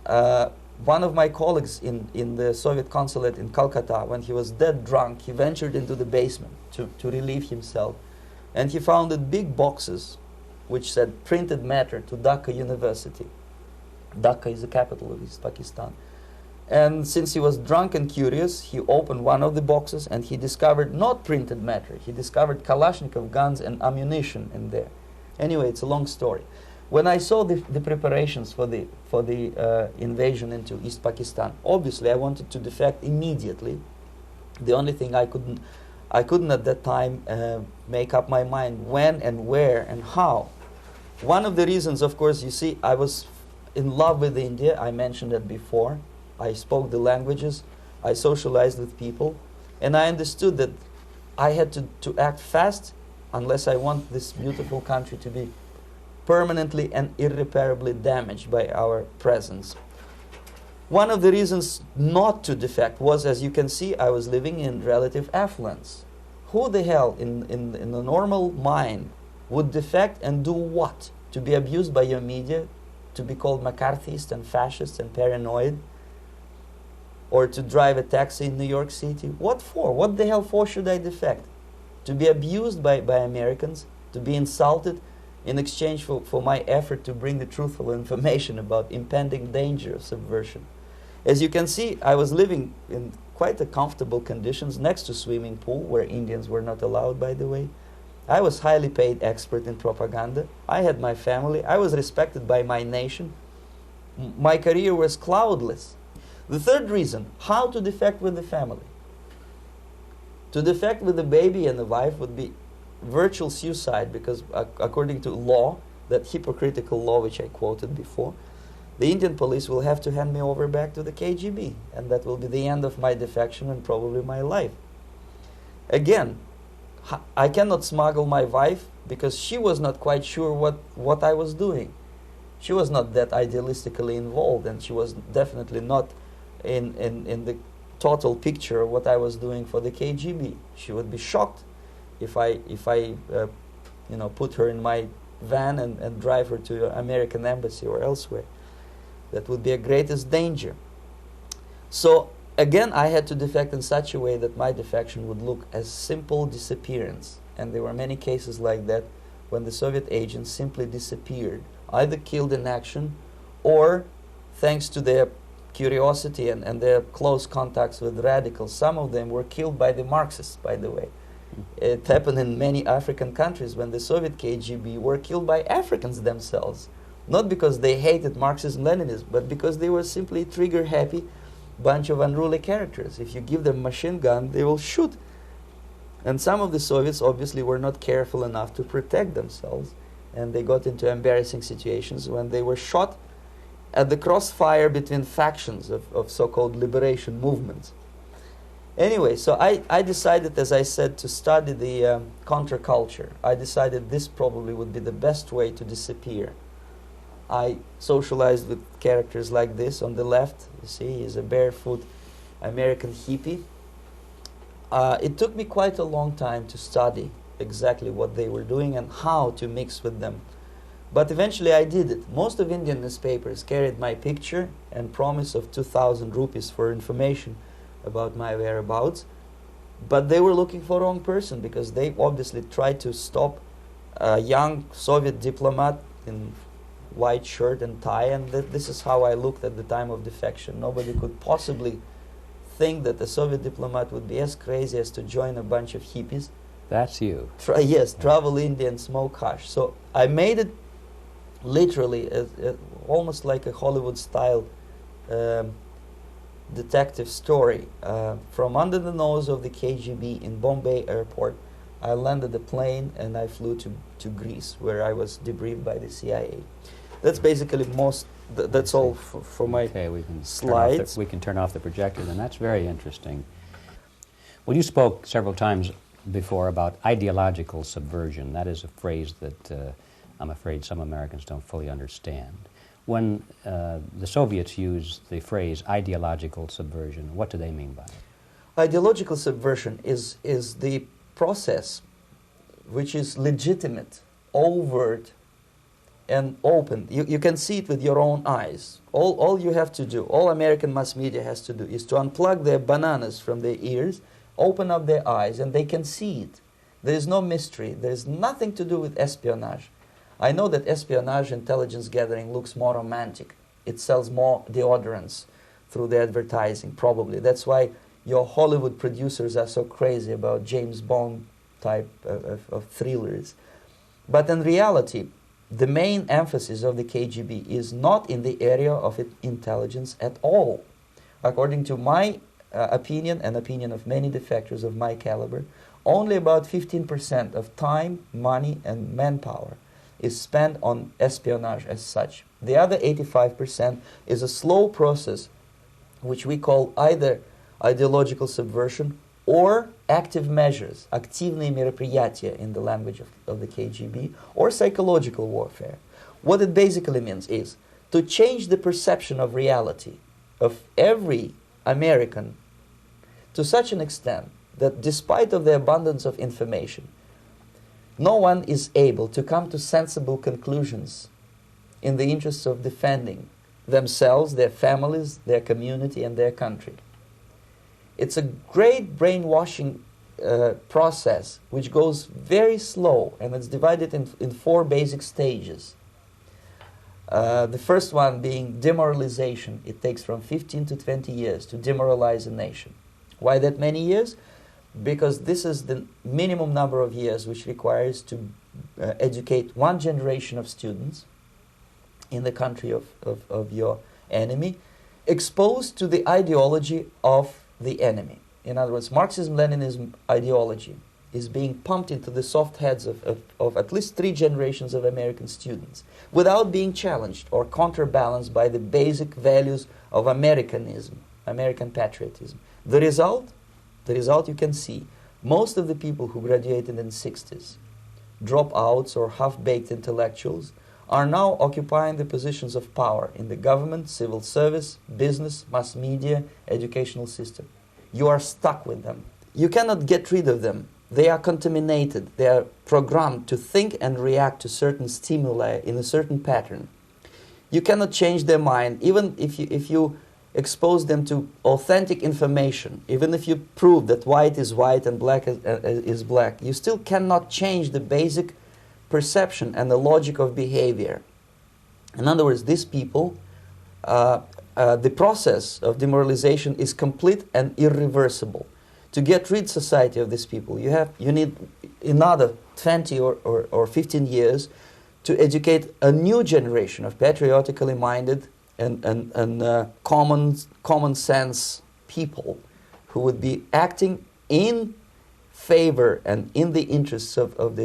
One of my colleagues in the Soviet consulate in Calcutta, when he was dead drunk, he ventured into the basement to relieve himself, and he found big boxes which said printed matter to Dhaka University. Dhaka is the capital of East Pakistan. And since he was drunk and curious, he opened one of the boxes and he discovered not printed matter. He discovered Kalashnikov guns and ammunition in there. Anyway, it's a long story. When I saw the preparations for the invasion into East Pakistan, obviously I wanted to defect immediately. The only thing I couldn't at that time make up my mind when and where and how. One of the reasons, of course, you see, I was in love with India. I mentioned that before. I spoke the languages. I socialized with people. And I understood that I had to act fast unless I want this beautiful country to be permanently and irreparably damaged by our presence. One of the reasons not to defect was, as you can see, I was living in relative affluence. Who the hell in a normal mind would defect and do what? To be abused by your media, to be called McCarthyist and fascist and paranoid, or to drive a taxi in New York City? What for? What the hell for should I defect? To be abused by Americans, to be insulted in exchange for my effort to bring the truthful information about impending danger of subversion. As you can see, I was living in quite a comfortable conditions next to swimming pool, where Indians were not allowed, by the way. I was highly paid expert in propaganda. I had my family. I was respected by my nation. My career was cloudless. The third reason, how to defect with the family. To defect with the baby and the wife would be virtual suicide, because according to law, that hypocritical law which I quoted before, the Indian police will have to hand me over back to the KGB, and that will be the end of my defection and probably my life. Again, I cannot smuggle my wife because she was not quite sure what I was doing. She was not that idealistically involved, and she was definitely not in the total picture of what I was doing for the KGB. She would be shocked if I put her in my van and drive her to the American embassy or elsewhere. That would be a greatest danger. So again, I had to defect in such a way that my defection would look as simple disappearance. And there were many cases like that when the Soviet agents simply disappeared, either killed in action or, thanks to their curiosity and their close contacts with radicals, some of them were killed by the Marxists, by the way. It happened in many African countries when the Soviet KGB were killed by Africans themselves. Not because they hated Marxism-Leninism, but because they were simply trigger-happy bunch of unruly characters. If you give them a machine gun, they will shoot. And some of the Soviets obviously were not careful enough to protect themselves, and they got into embarrassing situations when they were shot at the crossfire between factions of so-called liberation movements. Anyway, so I decided, as I said, to study the counterculture. I decided this probably would be the best way to disappear. I socialized with characters like this. On the left, you see, he's a barefoot American hippie. It took me quite a long time to study exactly what they were doing and how to mix with them. But eventually I did it. Most of Indian newspapers carried my picture and promise of 2,000 rupees for information about my whereabouts. But they were looking for the wrong person, because they obviously tried to stop a young Soviet diplomat in white shirt and tie, and this is how I looked at the time of defection. Nobody could possibly think that a Soviet diplomat would be as crazy as to join a bunch of hippies. That's you. Yes, travel India and smoke hash. So I made it literally almost like a Hollywood-style detective story. From under the nose of the KGB in Bombay airport, I landed the plane and I flew to Greece, where I was debriefed by the CIA. That's basically that's all for my slides. We can turn off the projector, and that's very interesting. Well, you spoke several times before about ideological subversion. That is a phrase that I'm afraid some Americans don't fully understand. When the Soviets use the phrase ideological subversion, what do they mean by it? Ideological subversion is the process which is legitimate, overt, and open. You can see it with your own eyes. All you have to do, all American mass media has to do, is to unplug their bananas from their ears, open up their eyes, and they can see it. There is no mystery. There is nothing to do with espionage. I know that espionage intelligence gathering looks more romantic. It sells more deodorants through the advertising, probably. That's why your Hollywood producers are so crazy about James Bond type of thrillers. But in reality, the main emphasis of the KGB is not in the area of intelligence at all. According to my opinion and opinion of many defectors of my caliber, only about 15% of time, money, and manpower is spent on espionage as such. The other 85% is a slow process which we call either ideological subversion or active measures, активные мероприятия in the language of the KGB, or psychological warfare. What it basically means is to change the perception of reality of every American to such an extent that despite of the abundance of information, no one is able to come to sensible conclusions in the interests of defending themselves, their families, their community, and their country. It's a great brainwashing process which goes very slow, and it's divided in 4 basic stages. The first one being demoralization. It takes from 15 to 20 years to demoralize a nation. Why that many years? Because this is the minimum number of years which requires to educate one generation of students in the country of your enemy, exposed to the ideology of the enemy. In other words, Marxism-Leninism ideology is being pumped into the soft heads of at least 3 generations of American students without being challenged or counterbalanced by the basic values of Americanism, American patriotism. The result you can see. Most of the people who graduated in the 60s, dropouts or half-baked intellectuals, are now occupying the positions of power in the government, civil service, business, mass media, educational system. You are stuck with them. You cannot get rid of them. They are contaminated. They are programmed to think and react to certain stimuli in a certain pattern. You cannot change their mind, even if you expose them to authentic information, even if you prove that white is white and black is black. You still cannot change the basic perception and the logic of behavior. In other words, these people, the process of demoralization is complete and irreversible. To get rid society of these people, you need another 20 or 15 years to educate a new generation of patriotically minded and common sense people who would be acting in favor and in the interests of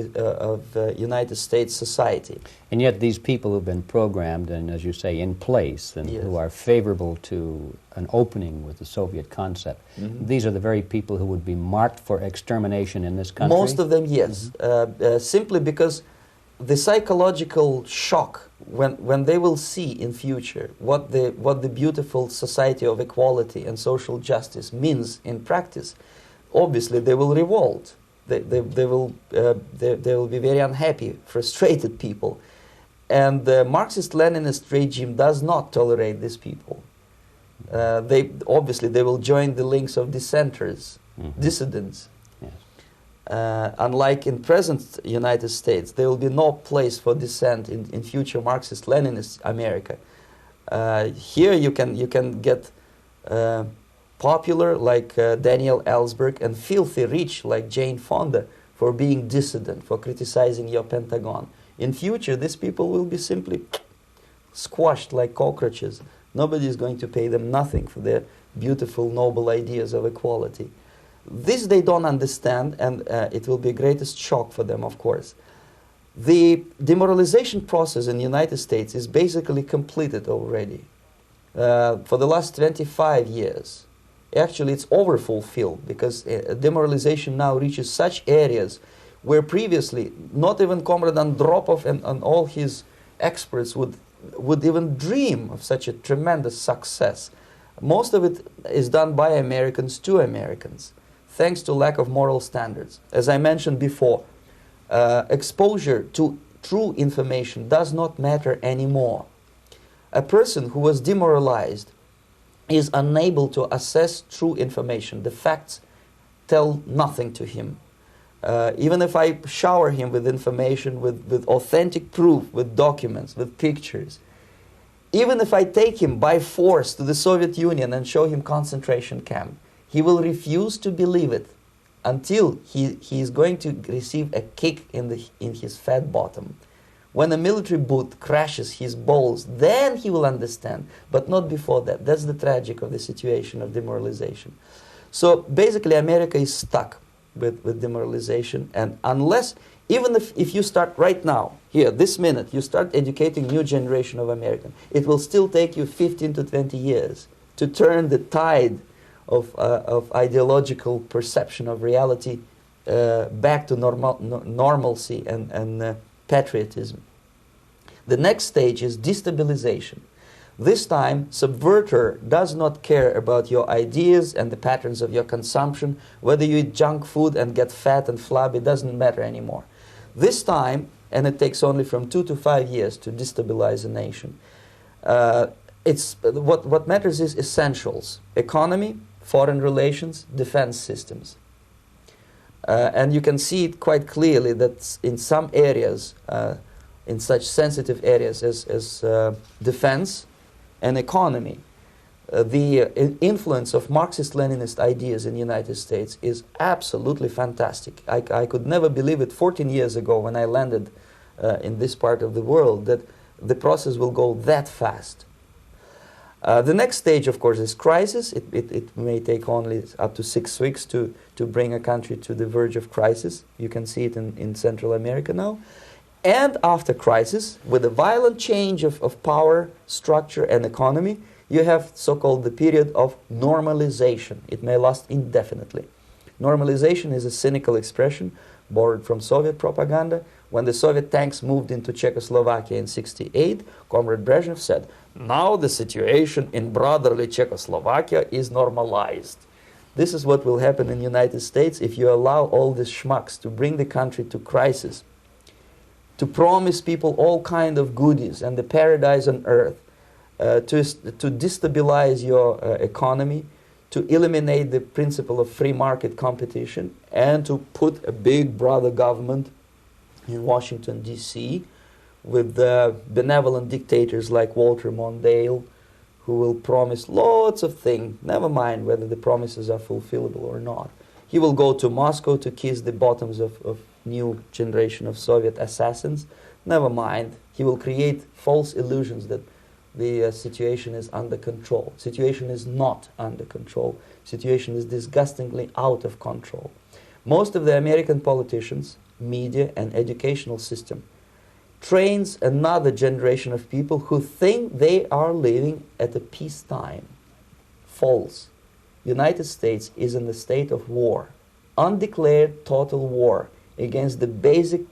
United States society. And yet these people who've been programmed and, as you say, in place and Yes. who are favorable to an opening with the Soviet concept, these are the very people who would be marked for extermination in this country? Most of them, yes. Simply because the psychological shock when they will see in future what the beautiful society of equality and social justice means in practice, obviously they will revolt. They will be very unhappy, frustrated people, and the Marxist-Leninist regime does not tolerate these people. They will join the links of dissenters, dissidents. Unlike in present United States, there will be no place for dissent in future Marxist-Leninist America. Here you can get popular like Daniel Ellsberg and filthy rich like Jane Fonda for being dissident, for criticizing your Pentagon. In future, these people will be simply squashed like cockroaches. Nobody is going to pay them nothing for their beautiful, noble ideas of equality. This they don't understand, and it will be greatest shock for them, of course. The demoralization process in the United States is basically completed already. For the last 25 years. Actually, it's overfulfilled because demoralization now reaches such areas where previously not even Comrade Andropov and all his experts would even dream of such a tremendous success. Most of it is done by Americans to Americans, thanks to lack of moral standards. As I mentioned before, exposure to true information does not matter anymore. A person who was demoralized is unable to assess true information. The facts tell nothing to him. Even if I shower him with information, with authentic proof, with documents, with pictures, even if I take him by force to the Soviet Union and show him concentration camp, he will refuse to believe it until he is going to receive a kick in his fat bottom. When a military boot crashes his balls, then he will understand, but not before that. That's the tragic of the situation of demoralization. So basically America is stuck with demoralization, and unless, even if you start right now, here, this minute, you start educating new generation of Americans, it will still take you 15 to 20 years to turn the tide of ideological perception of reality back to normalcy and patriotism. The next stage is destabilization. This time, subverter does not care about your ideas and the patterns of your consumption. Whether you eat junk food and get fat and flabby, doesn't matter anymore. This time, and it takes only from 2 to 5 years to destabilize a nation, what matters is essentials: economy, foreign relations, defense systems. And you can see it quite clearly that in some areas, in such sensitive areas as defense and economy, the influence of Marxist-Leninist ideas in the United States is absolutely fantastic. I could never believe it 14 years ago when I landed in this part of the world that the process will go that fast. The next stage, of course, is crisis. It may take only up to 6 weeks to bring a country to the verge of crisis. You can see it in Central America now. And after crisis, with a violent change of power, structure, and economy, you have so-called the period of normalization. It may last indefinitely. Normalization is a cynical expression borrowed from Soviet propaganda. When the Soviet tanks moved into Czechoslovakia in '68, Comrade Brezhnev said, "Now the situation in brotherly Czechoslovakia is normalized." This is what will happen in the United States if you allow all these schmucks to bring the country to crisis, to promise people all kind of goodies and the paradise on earth, to destabilize your economy, to eliminate the principle of free market competition, and to put a big brother government in Washington, D.C., with benevolent dictators like Walter Mondale, who will promise lots of things, never mind whether the promises are fulfillable or not. He will go to Moscow to kiss the bottoms of new generation of Soviet assassins, never mind. He will create false illusions that the situation is under control. Situation is not under control. Situation is disgustingly out of control. Most of the American politicians, media, and educational system trains another generation of people who think they are living at a peacetime. False. United States is in a state of war, undeclared total war against the basic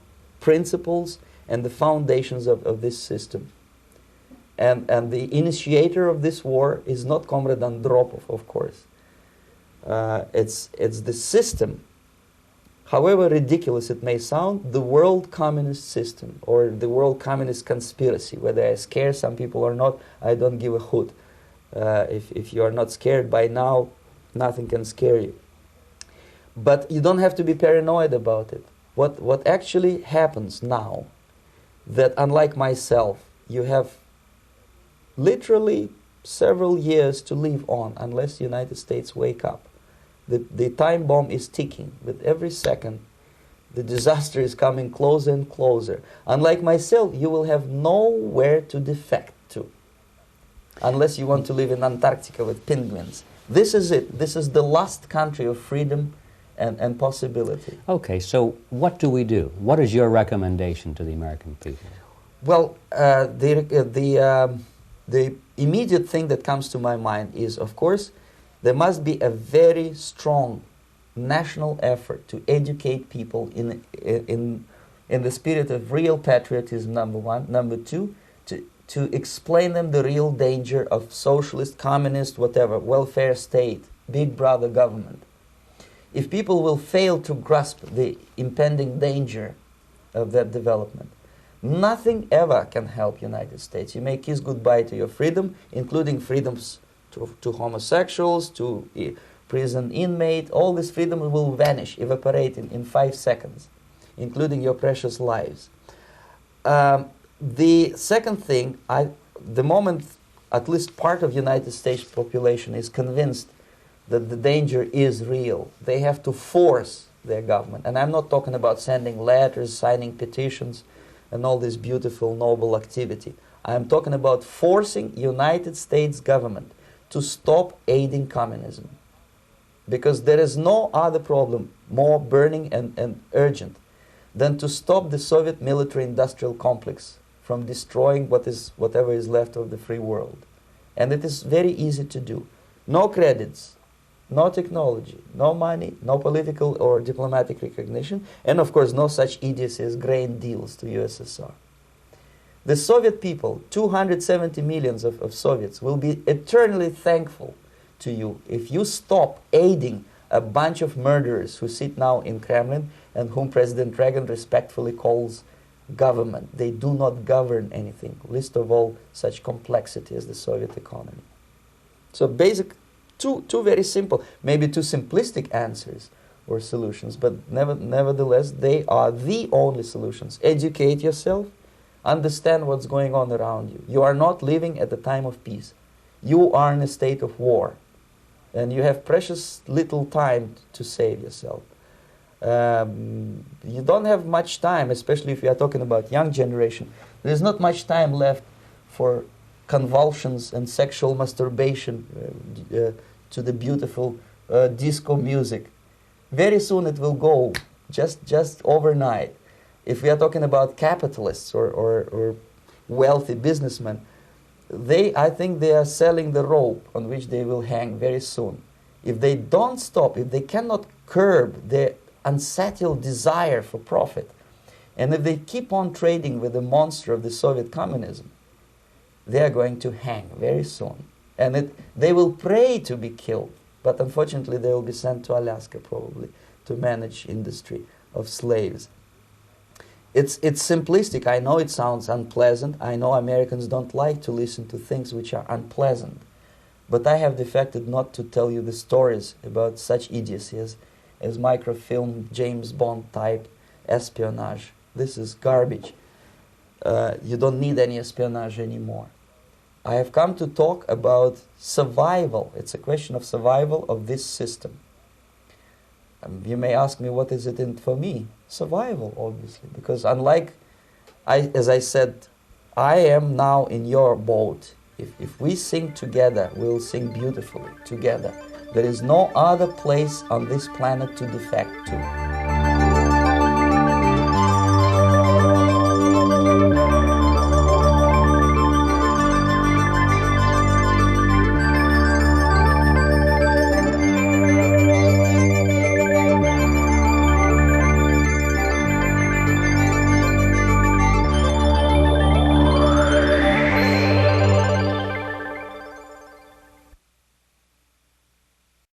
principles and the foundations of this system. And the initiator of this war is not Comrade Andropov, of course. It's the system. However ridiculous it may sound, the world communist system or the world communist conspiracy, whether I scare some people or not, I don't give a hoot. If you are not scared by now, nothing can scare you. But you don't have to be paranoid about it. What actually happens now, that unlike myself, you have literally several years to live on unless the United States wake up. The time bomb is ticking. With every second, the disaster is coming closer and closer. Unlike myself, you will have nowhere to defect to, unless you want to live in Antarctica with penguins. This is it. This is the last country of freedom and possibility. Okay, so what do we do? What is your recommendation to the American people? Well, the immediate thing that comes to my mind is, of course, there must be a very strong national effort to educate people in the spirit of real patriotism, number one. Number two, to explain them the real danger of socialist, communist, whatever, welfare state, big brother government. If people will fail to grasp the impending danger of that development, nothing ever can help United States. You may kiss goodbye to your freedom, including freedoms to homosexuals, to prison inmate. All this freedom will vanish, evaporate in 5 seconds, including your precious lives. The second thing, the moment at least part of United States population is convinced that the danger is real, they have to force their government. And I'm not talking about sending letters, signing petitions, and all this beautiful, noble activity. I'm talking about forcing United States government to stop aiding communism. Because there is no other problem more burning and urgent than to stop the Soviet military-industrial complex from destroying whatever is left of the free world. And it is very easy to do. No credits, no technology, no money, no political or diplomatic recognition, and of course no such idiocy as grain deals to USSR. The Soviet people, 270 millions of Soviets, will be eternally thankful to you if you stop aiding a bunch of murderers who sit now in Kremlin and whom President Reagan respectfully calls government. They do not govern anything, least of all such complexity as the Soviet economy. So basic, two very simple, maybe too simplistic answers or solutions, but nevertheless they are the only solutions. Educate yourself, understand what's going on around you. You are not living at the time of peace. You are in a state of war, and you have precious little time to save yourself. You don't have much time, especially if you are talking about young generation. There's not much time left for convulsions and sexual masturbation to the beautiful disco music. Very soon it will go, just overnight. If we are talking about capitalists or wealthy businessmen, I think they are selling the rope on which they will hang very soon. If they don't stop, if they cannot curb their unsettled desire for profit, and if they keep on trading with the monster of the Soviet communism, they are going to hang very soon. And they will pray to be killed, but unfortunately they will be sent to Alaska probably to manage industry of slaves. It's simplistic. I know it sounds unpleasant. I know Americans don't like to listen to things which are unpleasant. But I have defected not to tell you the stories about such idiocy as microfilm, James Bond type espionage. This is garbage. You don't need any espionage anymore. I have come to talk about survival. It's a question of survival of this system. You may ask me, what is it in for me? Survival, obviously, because unlike, as I said, I am now in your boat. If we sing together, we'll sing beautifully together. There is no other place on this planet to defect to.